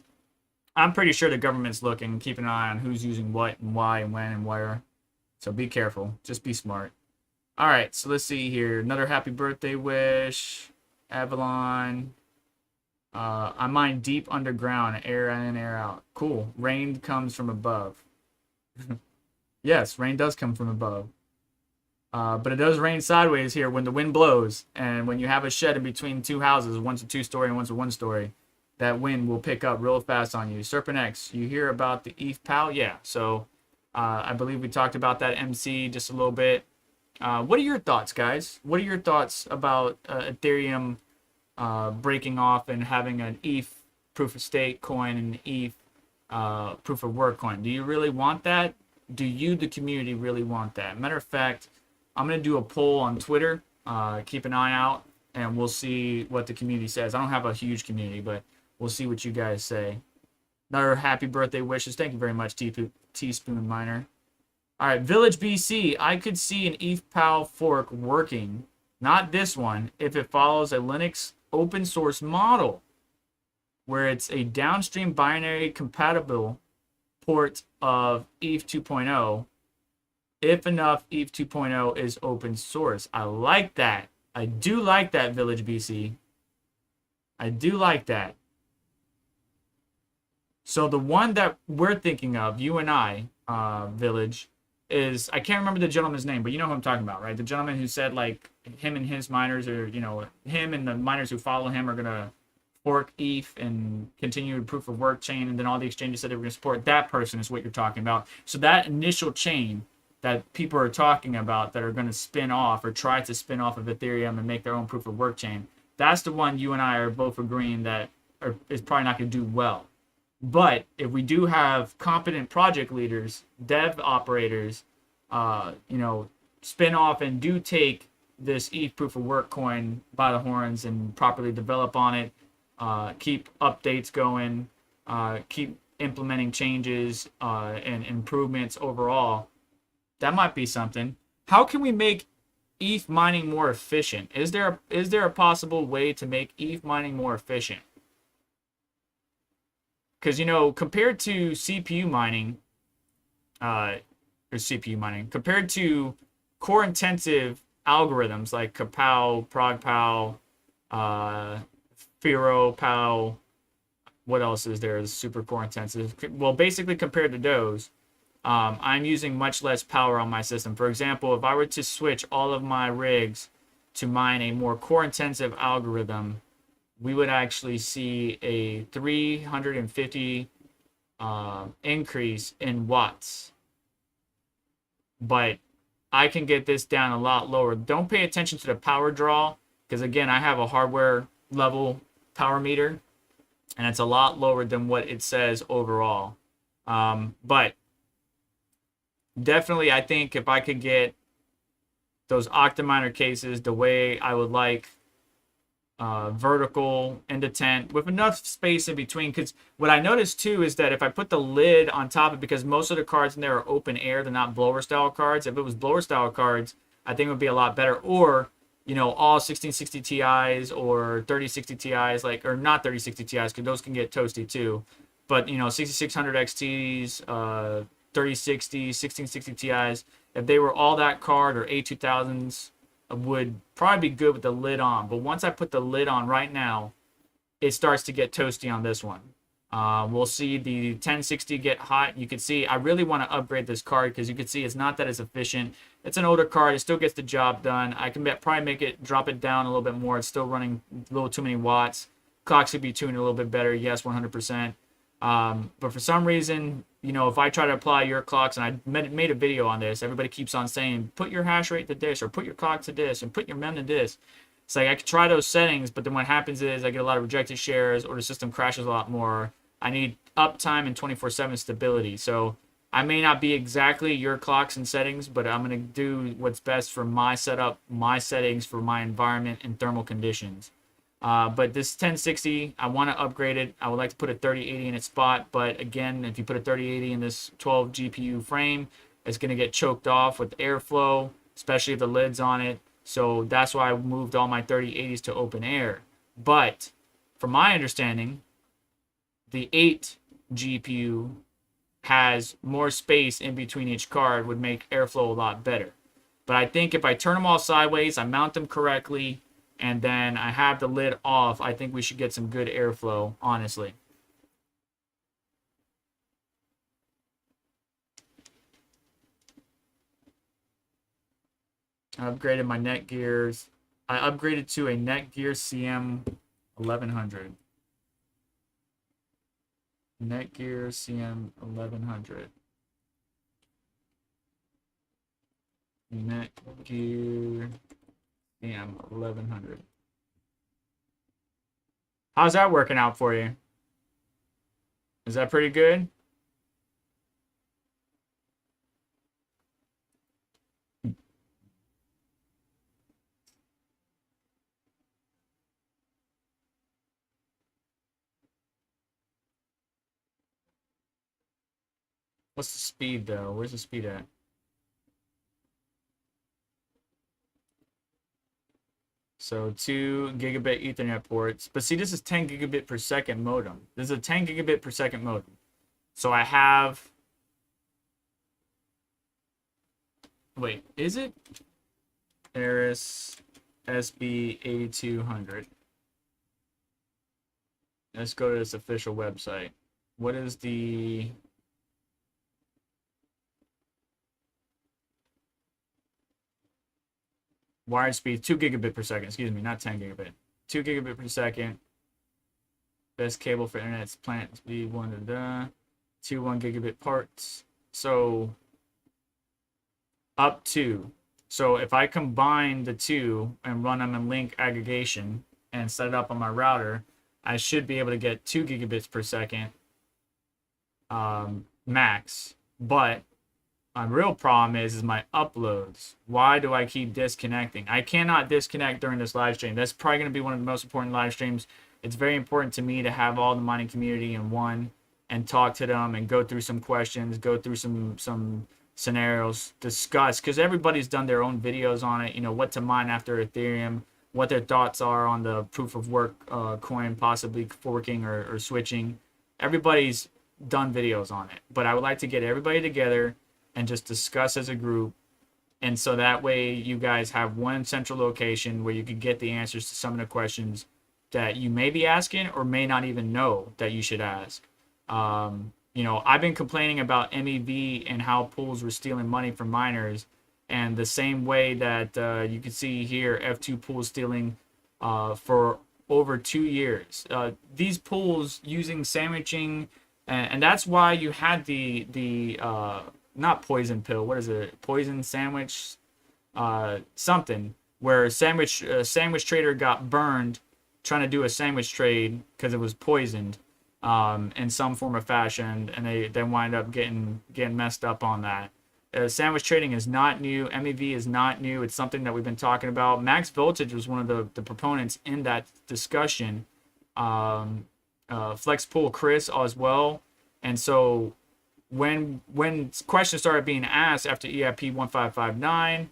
Speaker 1: I'm pretty sure the government's looking, keeping an eye on who's using what and why and when and where. So be careful. Just be smart. All right, so let's see here. Another happy birthday wish. Avalon. I mine deep underground, air in, air out. Cool. Rain comes from above. Yes, rain does come from above. But it does rain sideways here when the wind blows. And when you have a shed in between two houses, one's a 2-story and one's a 1-story, that wind will pick up real fast on you. Serpent X, you hear about the ETH PAL? Yeah, so I believe we talked about that MC just a little bit. What are your thoughts, guys? What are your thoughts about Ethereum breaking off and having an ETH proof of stake coin and an ETH proof of work coin? Do you really want that? Do you, the community, really want that? Matter of fact, I'm going to do a poll on Twitter. Keep an eye out, and we'll see what the community says. I don't have a huge community, but we'll see what you guys say. Another happy birthday wishes. Thank you very much, Teaspoon Miner. All right, Village BC. I could see an ETH PAL fork working, not this one, if it follows a Linux open source model where it's a downstream binary compatible port of ETH 2.0 if enough ETH 2.0 is open source. I like that. I do like that, Village BC. I do like that. So the one that we're thinking of, you and I, Village, is, I can't remember the gentleman's name, but you know who I'm talking about, right? The gentleman who said, like, him and his miners, or, you know, him and the miners who follow him are going to fork ETH and continue proof of work chain, and then all the exchanges said they were going to support. That person is what you're talking about. So that initial chain that people are talking about that are going to spin off or try to spin off of Ethereum and make their own proof of work chain, that's the one you and I are both agreeing that is probably not going to do well. But if we do have competent project leaders, dev operators, you know, spin off and do take this ETH proof of work coin by the horns and properly develop on it, keep updates going, keep implementing changes and improvements overall, that might be something. How can we make ETH mining more efficient? Is there a possible way to make ETH mining more efficient? Because, you know, compared to CPU mining, compared to core-intensive algorithms like Kapow, ProgPow, FeroPow, what else is there? Super core-intensive. Well, basically compared to those, I'm using much less power on my system. For example, if I were to switch all of my rigs to mine a more core-intensive algorithm, we would actually see a 350 increase in watts. But I can get this down a lot lower. Don't pay attention to the power draw, because again, I have a hardware level power meter, and it's a lot lower than what it says overall. But definitely, I think if I could get those Octominer cases the way I would like, vertical into tent with enough space in between, because what I noticed too is that if I put the lid on top of it, because most of the cards in there are open air, they're not blower style cards. If it was blower style cards, I think it would be a lot better. Or, you know, all 1660 Ti's or 3060 Ti's, like, or not 3060 Ti's, because those can get toasty too. But, you know, 6600 XT's, 3060, 1660 Ti's, if they were all that card, or A2000s, would probably be good with the lid on. But once I put the lid on right now, it starts to get toasty on this one. We'll see the 1060 get hot. You can see I really want to upgrade this card, because you can see it's not that as efficient. It's an older card. It still gets the job done. I can probably make it, drop it down a little bit more. It's still running a little too many watts. Clocks could be tuned a little bit better. Yes, 100%. But for some reason, you know, if I try to apply your clocks, and I made a video on this, everybody keeps on saying, put your hash rate to this, or put your clock to this, and put your mem to this. It's like I could try those settings, but then what happens is I get a lot of rejected shares, or the system crashes a lot more. I need uptime and 24/7 stability. So I may not be exactly your clocks and settings, but I'm going to do what's best for my setup, my settings for my environment and thermal conditions. But this 1060, I want to upgrade it. I would like to put a 3080 in its spot, but again, if you put a 3080 in this 12 GPU frame, it's going to get choked off with airflow, especially if the lid's on it. So that's why I moved all my 3080s to open air. But from my understanding, the 8 GPU has more space in between each card would make airflow a lot better. But I think if I turn them all sideways, I mount them correctly, and then I have the lid off, I think we should get some good airflow, honestly. I upgraded my Netgears. I upgraded to a Netgear CM 1100. Netgear CM 1100. Netgear CM 1100. How's that working out for you? Is that pretty good? What's the speed though? Where's the speed at? So 2 gigabit Ethernet ports. But see, this is 10 gigabit per second modem. This is a 10 gigabit per second modem. So I have... Wait, is it? Eris SB8200. Let's go to this official website. What is the... wired speed? 2 gigabit per second. Excuse me, not 10 gigabit. 2 gigabit per second. Best cable for internet's plant speed 2 1 gigabit parts. So up to. So if I combine the two and run them in link aggregation and set it up on my router, I should be able to get 2 gigabits per second max. But my real problem is my uploads. Why do I keep disconnecting? I cannot disconnect during this live stream. That's probably going to be one of the most important live streams. It's very important to me to have all the mining community in one and talk to them and go through some questions, go through some scenarios, discuss, because everybody's done their own videos on it, you know, what to mine after Ethereum, what their thoughts are on the proof of work coin possibly forking or switching. Everybody's done videos on it, but I would like to get everybody together and just discuss as a group, and so that way you guys have one central location where you can get the answers to some of the questions that you may be asking or may not even know that you should ask. You know, I've been complaining about MEV and how pools were stealing money from miners, and the same way that you can see here, F2 pool stealing for over 2 years. These pools using sandwiching, and that's why you had the not poison pill. What is it? Poison sandwich, something where sandwich trader got burned trying to do a sandwich trade because it was poisoned in some form or fashion, and they then wind up getting messed up on that. Sandwich trading is not new. MEV is not new. It's something that we've been talking about. Max Voltage was one of the proponents in that discussion. Flex Pool Chris as well. And so when questions started being asked after EIP 1559,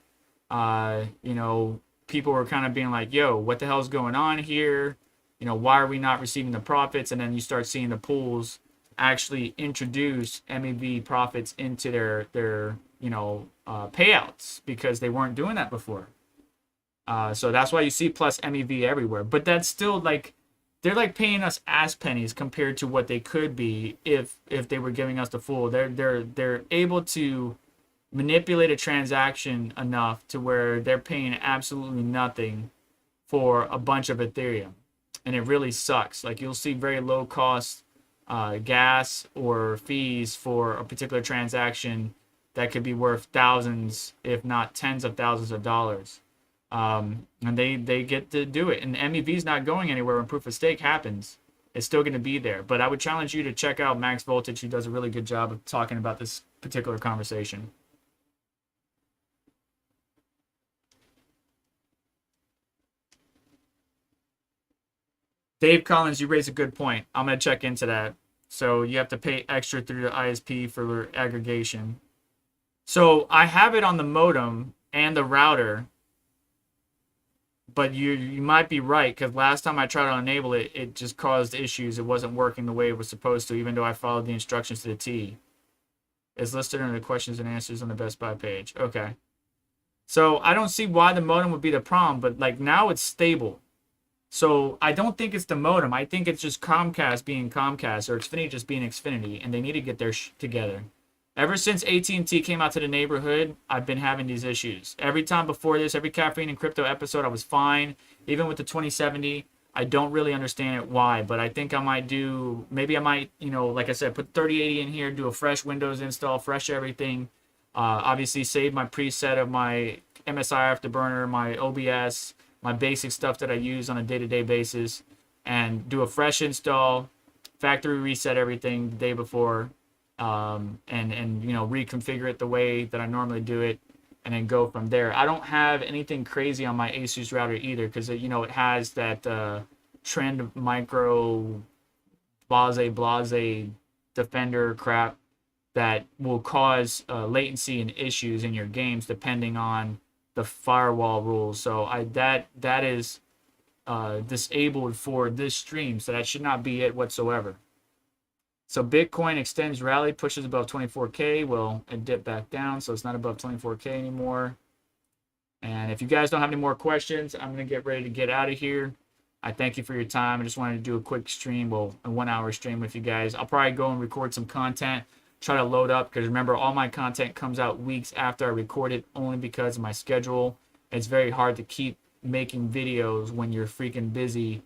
Speaker 1: you know, people were kind of being like, yo, what the hell's going on here? You know, why are we not receiving the profits? And then you start seeing the pools actually introduce MEV profits into their you know, payouts, because they weren't doing that before. So that's why you see plus MEV everywhere. But that's still like, they're like paying us ass pennies compared to what they could be if they were giving us the full. They're able to manipulate a transaction enough to where they're paying absolutely nothing for a bunch of Ethereum, and it really sucks. Like, you'll see very low cost gas or fees for a particular transaction that could be worth thousands, if not tens of thousands of dollars. And they get to do it, and MEV is not going anywhere. When proof of stake happens, it's still going to be there. But I would challenge you to check out Max Voltage, who does a really good job of talking about this particular conversation. Dave Collins, you raise a good point. I'm going to check into that. So you have to pay extra through the ISP for aggregation. So I have it on the modem and the router, But you might be right, because last time I tried to enable it, it just caused issues. It wasn't working the way it was supposed to, even though I followed the instructions to the T. It's listed under the questions and answers on the Best Buy page. Okay. So I don't see why the modem would be the problem, but like now it's stable. So I don't think it's the modem. I think it's just Comcast being Comcast or Xfinity just being Xfinity, and they need to get their together. Ever since AT&T came out to the neighborhood, I've been having these issues. Every time before this, every Caffeine and Crypto episode, I was fine. Even with the 2070, I don't really understand it why, but I think I might do, maybe I might, you know, like I said, put 3080 in here, do a fresh Windows install, fresh everything. Obviously save my preset of my MSI Afterburner, my OBS, my basic stuff that I use on a day-to-day basis, and do a fresh install, factory reset everything the day before, and you know, reconfigure it the way that I normally do it, and then go from there. I don't have anything crazy on my Asus router either, because you know, it has that trend micro blase defender crap that will cause latency and issues in your games depending on the firewall rules. So that is disabled for this stream, so that should not be it whatsoever. So Bitcoin extends rally, pushes above 24K. Well, it dipped back down, so it's not above 24K anymore. And if you guys don't have any more questions, I'm going to get ready to get out of here. I thank you for your time. I just wanted to do a quick stream, well, a 1 hour stream with you guys. I'll probably go and record some content, try to load up, because remember, all my content comes out weeks after I record it, only because of my schedule. It's very hard to keep making videos when you're freaking busy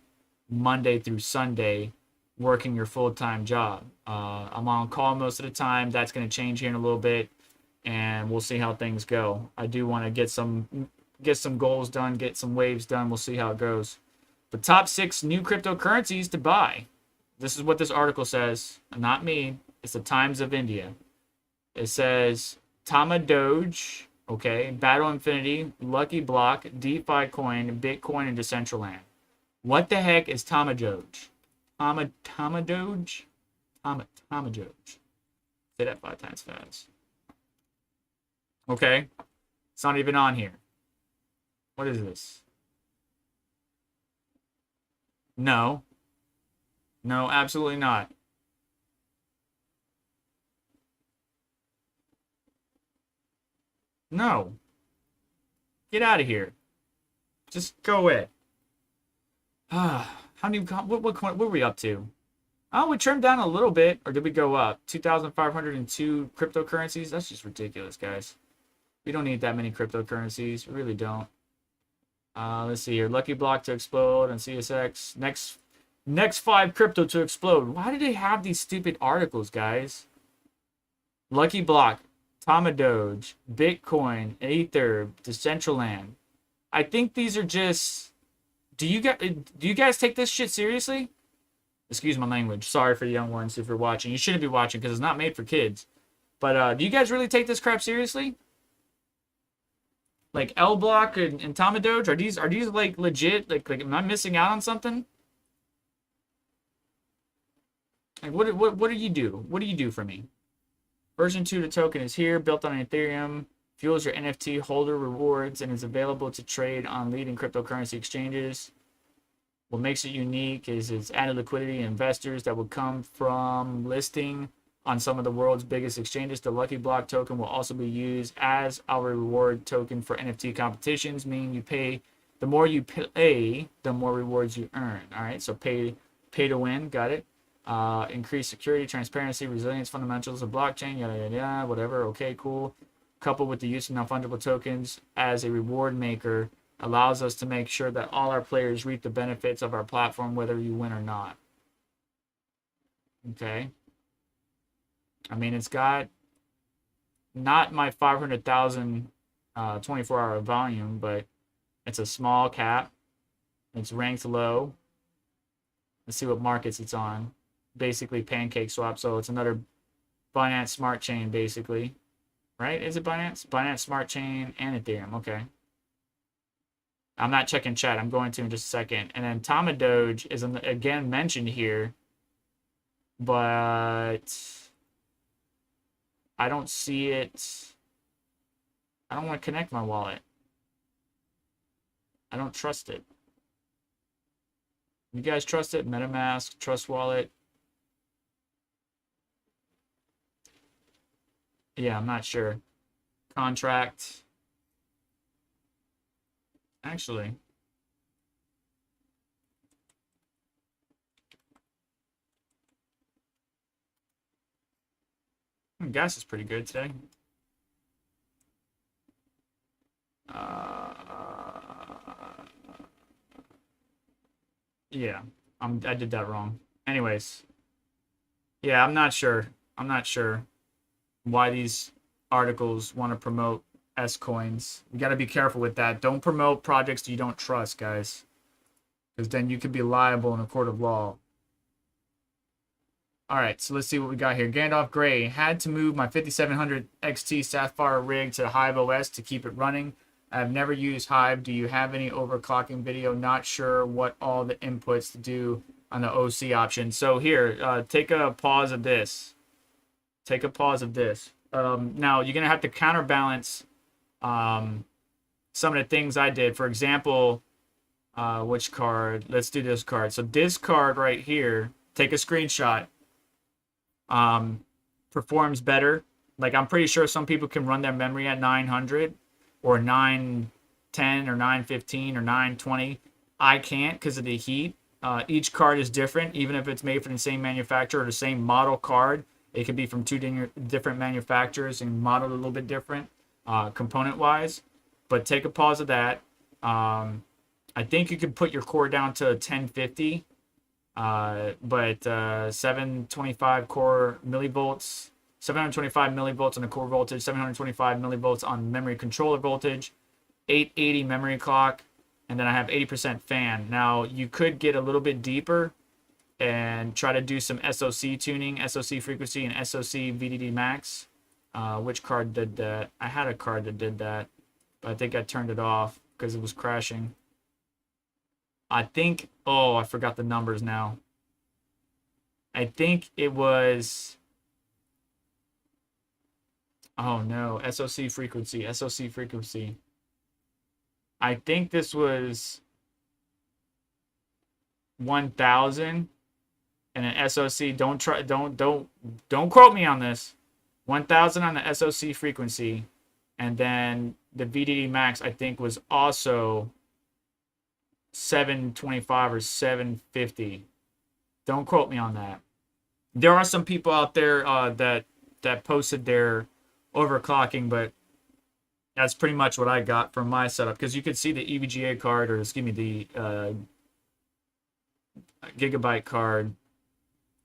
Speaker 1: Monday through Sunday working your full-time job. I'm on call most of the time. That's going to change here in a little bit, and we'll see how things go. I do want to get some goals done, get some waves done. We'll see how it goes. The top 6 new cryptocurrencies to buy. This is what this article says. Not me. It's the Times of India. It says Tama Doge, okay, Battle Infinity, Lucky Block, DeFi Coin, Bitcoin, and Decentraland. What the heck is Tama Doge? Tama Doge? Tama Doge. Say that 5 times fast. Okay. It's not even on here. What is this? No. No, absolutely not. No. Get out of here. Just go away. How many? What were we up to? Oh, we trimmed down a little bit, or did we go up? 2,502 cryptocurrencies? That's just ridiculous, guys. We don't need that many cryptocurrencies. We really don't. Let's see here. Lucky Block to explode on CSX. Next 5 crypto to explode. Why do they have these stupid articles, guys? Lucky Block, Tama Doge, Bitcoin, Ether, Decentraland. I think these are just... Do you guys take this shit seriously? Excuse my language. Sorry for the young ones if you're watching. You shouldn't be watching because it's not made for kids. But do you guys really take this crap seriously? Like L Block and Tama Doge, are these like legit? Like am I missing out on something? Like what do you do? What do you do for me? Version 2 to token is here, built on Ethereum, fuels your NFT holder rewards, and is available to trade on leading cryptocurrency exchanges. What makes it unique is its added liquidity and investors that will come from listing on some of the world's biggest exchanges. The Lucky Block token will also be used as our reward token for NFT competitions, meaning you pay, the more you pay, the more rewards you earn. All right, so pay to win, got it. Increase security, transparency, resilience, fundamentals of blockchain, yada, yada, yada, whatever. Okay, cool. Coupled with the use of non-fungible tokens as a reward maker allows us to make sure that all our players reap the benefits of our platform, whether you win or not. Okay. I mean, it's got not my 500,000 24-hour volume, but it's a small cap. It's ranked low. Let's see what markets it's on. Basically pancake swap, so it's another Binance Smart Chain, basically. Right? Is it Binance? Binance Smart Chain and Ethereum. Okay. I'm not checking chat. I'm going to in just a second. And then Tama Doge is again mentioned here, but I don't see it. I don't want to connect my wallet. I don't trust it. You guys trust it? MetaMask, Trust Wallet. Yeah, I'm not sure. Contract. Actually. Gas is pretty good today. Yeah, I did that wrong. Anyways, yeah, I'm not sure. I'm not sure why these articles want to promote S coins. You got to be careful with that. Don't promote projects you don't trust, guys, because then you could be liable in a court of law. All right, so let's see what we got here. Gandalf Gray had to move my 5700 XT Sapphire rig to Hive OS to keep it running. I've never used Hive. Do you have any overclocking video? Not sure what all the inputs to do on the OC option. So here, take a pause of this. Take a pause of this. Now, you're going to have to counterbalance some of the things I did. For example, which card? Let's do this card. So this card right here, take a screenshot. Performs better. Like, I'm pretty sure some people can run their memory at 900 or 910 or 915 or 920. I can't because of the heat. Each card is different, even if it's made from the same manufacturer or the same model card. It could be from two different manufacturers and modeled a little bit different component-wise. But take a pause of that. I think you could put your core down to 1050. But 725 core millivolts, 725 millivolts on the core voltage, 725 millivolts on memory controller voltage, 880 memory clock, and then I have 80% fan. Now, you could get a little bit deeper and try to do some SoC tuning, SoC frequency, and SoC VDD max. Which card did that? I had a card that did that, but I think I turned it off because it was crashing. I think, oh, I forgot the numbers now. I think it was, oh no, SoC frequency, SoC frequency. I think this was 1000 and an SoC, don't quote me on this. 1000 on the SoC frequency, and then the VDD max I think was also 725 or 750. Don't quote me on that. There are some people out there that posted their overclocking, but that's pretty much what I got from my setup. Because you could see the EVGA card, or excuse me, the Gigabyte card.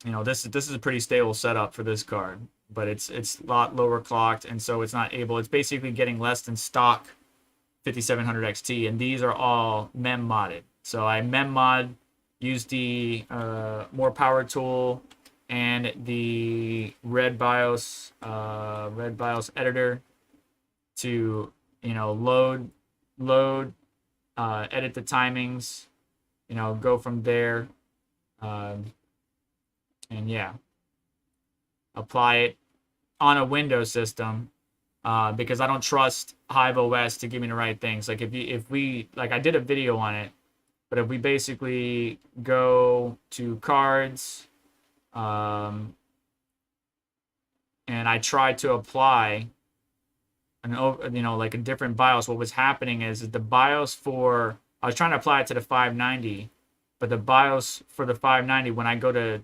Speaker 1: You know, this is a pretty stable setup for this card, but it's a lot lower clocked, and so it's not able. It's basically getting less than stock 5700 XT, and these are all mem modded. So I mem mod, use the more power tool and the red BIOS editor to, you know, load, edit the timings, you know, go from there, and yeah, apply it on a Windows system. Because I don't trust Hive OS to give me the right things. Like if we like I did a video on it, but if we basically go to cards, and I tried to apply like a different BIOS, what was happening is the BIOS for, I was trying to apply it to the 590, but the BIOS for the 590, when I go to,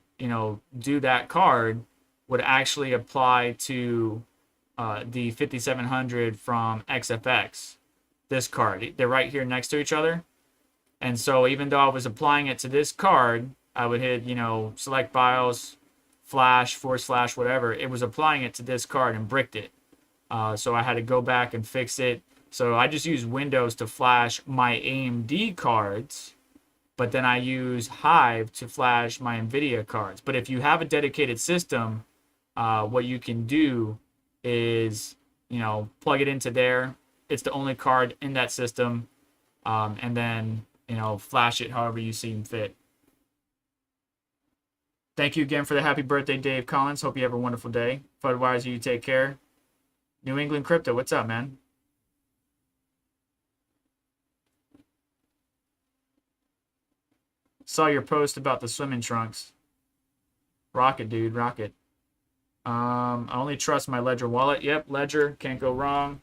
Speaker 1: do that card, would actually apply to the 5700 from XFX, this card. They're right here next to each other. And so even though I was applying it to this card, I would hit, select BIOS, flash, / whatever. It was applying it to this card and bricked it. So I had to go back and fix it. So I just use Windows to flash my AMD cards, but then I use Hive to flash my Nvidia cards. But if you have a dedicated system, what you can do is, plug it into there. It's the only card in that system. And then, flash it however you seem fit. Thank you again for the happy birthday, Dave Collins. Hope you have a wonderful day. Fudweiser, you take care. New England Crypto, what's up, man? Saw your post about the swimming trunks. Rock it, dude. Rock it. I only trust my Ledger wallet. Yep, Ledger. Can't go wrong.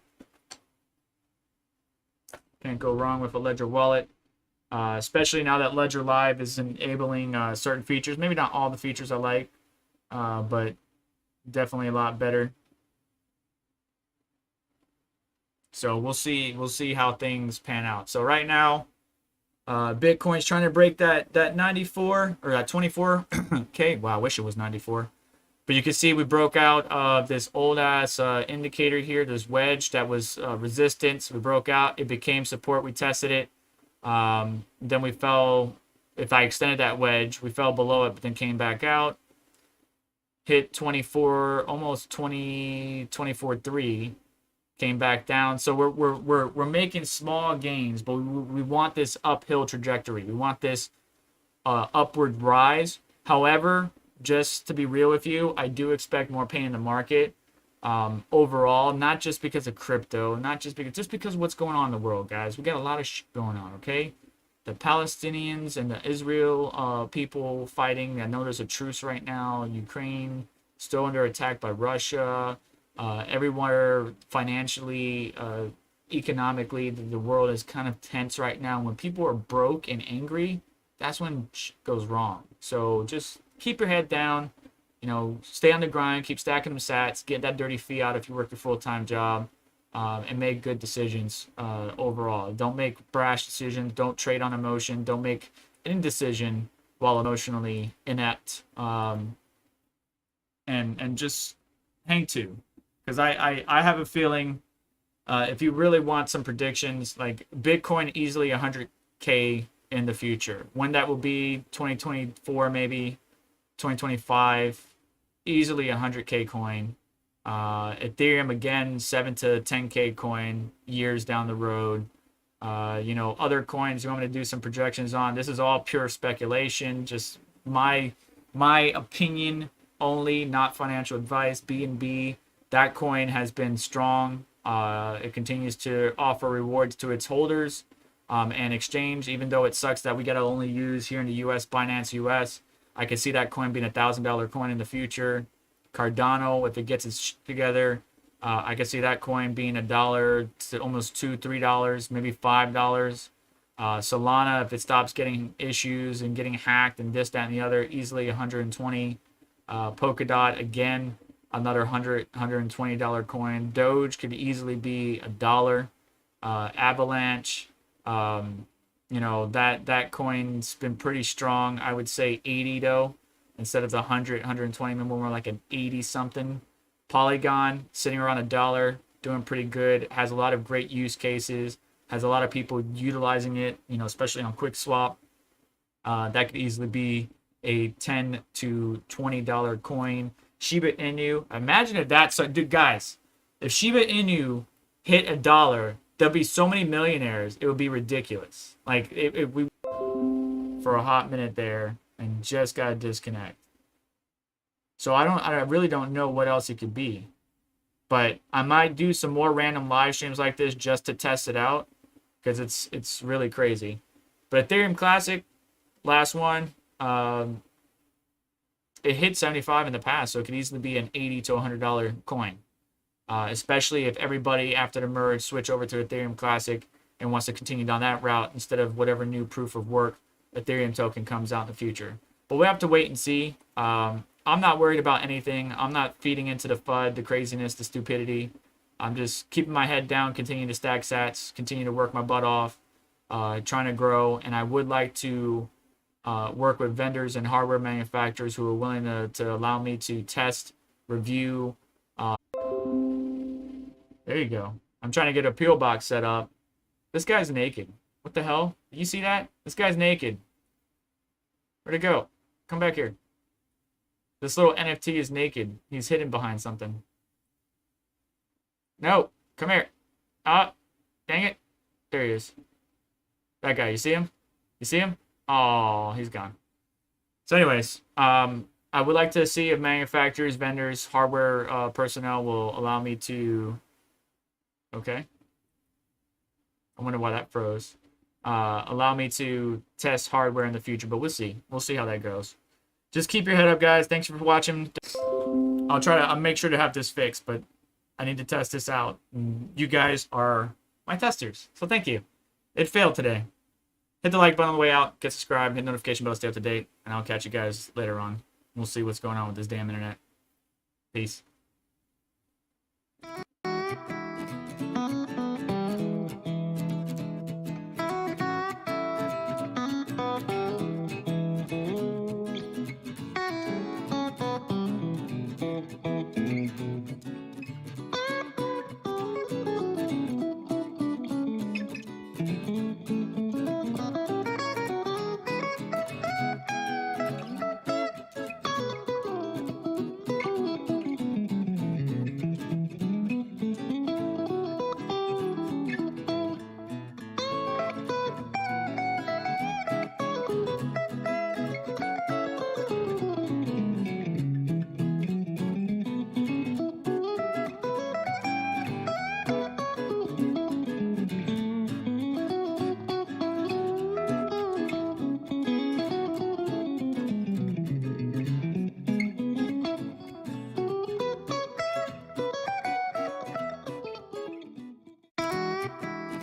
Speaker 1: Can't go wrong with a Ledger wallet. Especially now that Ledger Live is enabling certain features. Maybe not all the features I like, but definitely a lot better. So we'll see how things pan out. So right now, Bitcoin's trying to break that 94 or that 24K. Wow, I wish it was 94. But you can see we broke out of this old ass indicator here, this wedge that was resistance. We broke out. It became support. We tested it. Then we fell. If I extended that wedge, we fell below it, but then came back out. Hit 24, almost 20, 24.3. Came back down. So we're making small gains, but we want this uphill trajectory. We want this upward rise. However, just to be real with you, I do expect more pain in the market overall, not just because of crypto, not just because of what's going on in the world, guys. We got a lot of shit going on, okay? The Palestinians and the Israel people fighting. I know there's a truce right now. Ukraine still under attack by Russia. Everywhere financially, economically, the world is kind of tense right now. When people are broke and angry, that's when shit goes wrong. So just keep your head down, stay on the grind, keep stacking them sats, get that dirty fiat if you work your full-time job, and make good decisions overall. Don't make brash decisions. Don't trade on emotion. Don't make any decision while emotionally inept. And just hang to. Because I have a feeling if you really want some predictions, like Bitcoin easily 100K in the future. When that will be, 2024 maybe, 2025, easily 100K coin. Ethereum again, 7 to 10K coin years down the road. Other coins you want me to do some projections on. This is all pure speculation, just my opinion only, not financial advice. BNB, that coin has been strong. It continues to offer rewards to its holders and exchange, even though it sucks that we got to only use here in the US, Binance US. I could see that coin being $1,000 coin in the future. Cardano, if it gets its shit together, I could see that coin being $1 to almost $2, $3, maybe $5. Solana, if it stops getting issues and getting hacked and this, that, and the other, easily 120. Polkadot, again, another $120 coin. Doge could easily be $1. Avalanche, that coin's been pretty strong. I would say 80 though, instead of the 100, 120, maybe more like an 80 something. Polygon sitting around $1, doing pretty good. Has a lot of great use cases. Has a lot of people utilizing it, especially on QuickSwap. That could easily be a $10 to $20 coin. Shiba Inu. Imagine if that's so, dude, guys. If Shiba Inu hit $1, there'll be so many millionaires. It would be ridiculous. Like we for a hot minute there and just got to disconnect. So I really don't know what else it could be. But I might do some more random live streams like this just to test it out, because it's really crazy. But Ethereum Classic, last one, it hit 75 in the past, so it could easily be an $80 to $100 coin. Especially if everybody after the merge switch over to Ethereum Classic and wants to continue down that route instead of whatever new proof of work Ethereum token comes out in the future. But we have to wait and see. I'm not worried about anything. I'm not feeding into the FUD, the craziness, the stupidity. I'm just keeping my head down, continuing to stack sats, continue to work my butt off, trying to grow. And I would like to work with vendors and hardware manufacturers who are willing to allow me to test, review. There you go. I'm trying to get a peel box set up. This guy's naked. What the hell? Did you see that? This guy's naked. Where'd it go? Come back here. This little NFT is naked. He's hidden behind something. No. Come here. Ah. Dang it. There he is. That guy. You see him? You see him? Oh, he's gone. So anyways, I would like to see if manufacturers, vendors, hardware personnel will allow me to... Okay. I wonder why that froze. allow me to test hardware in the future, but we'll see. We'll see how that goes. Just keep your head up, guys. Thanks for watching. I'll make sure to have this fixed, but I need to test this out. You guys are my testers, so thank you. It failed today. Hit the like button on the way out, get subscribed, hit notification bell, stay up to date, and I'll catch you guys later on. We'll see what's going on with this damn internet. Peace.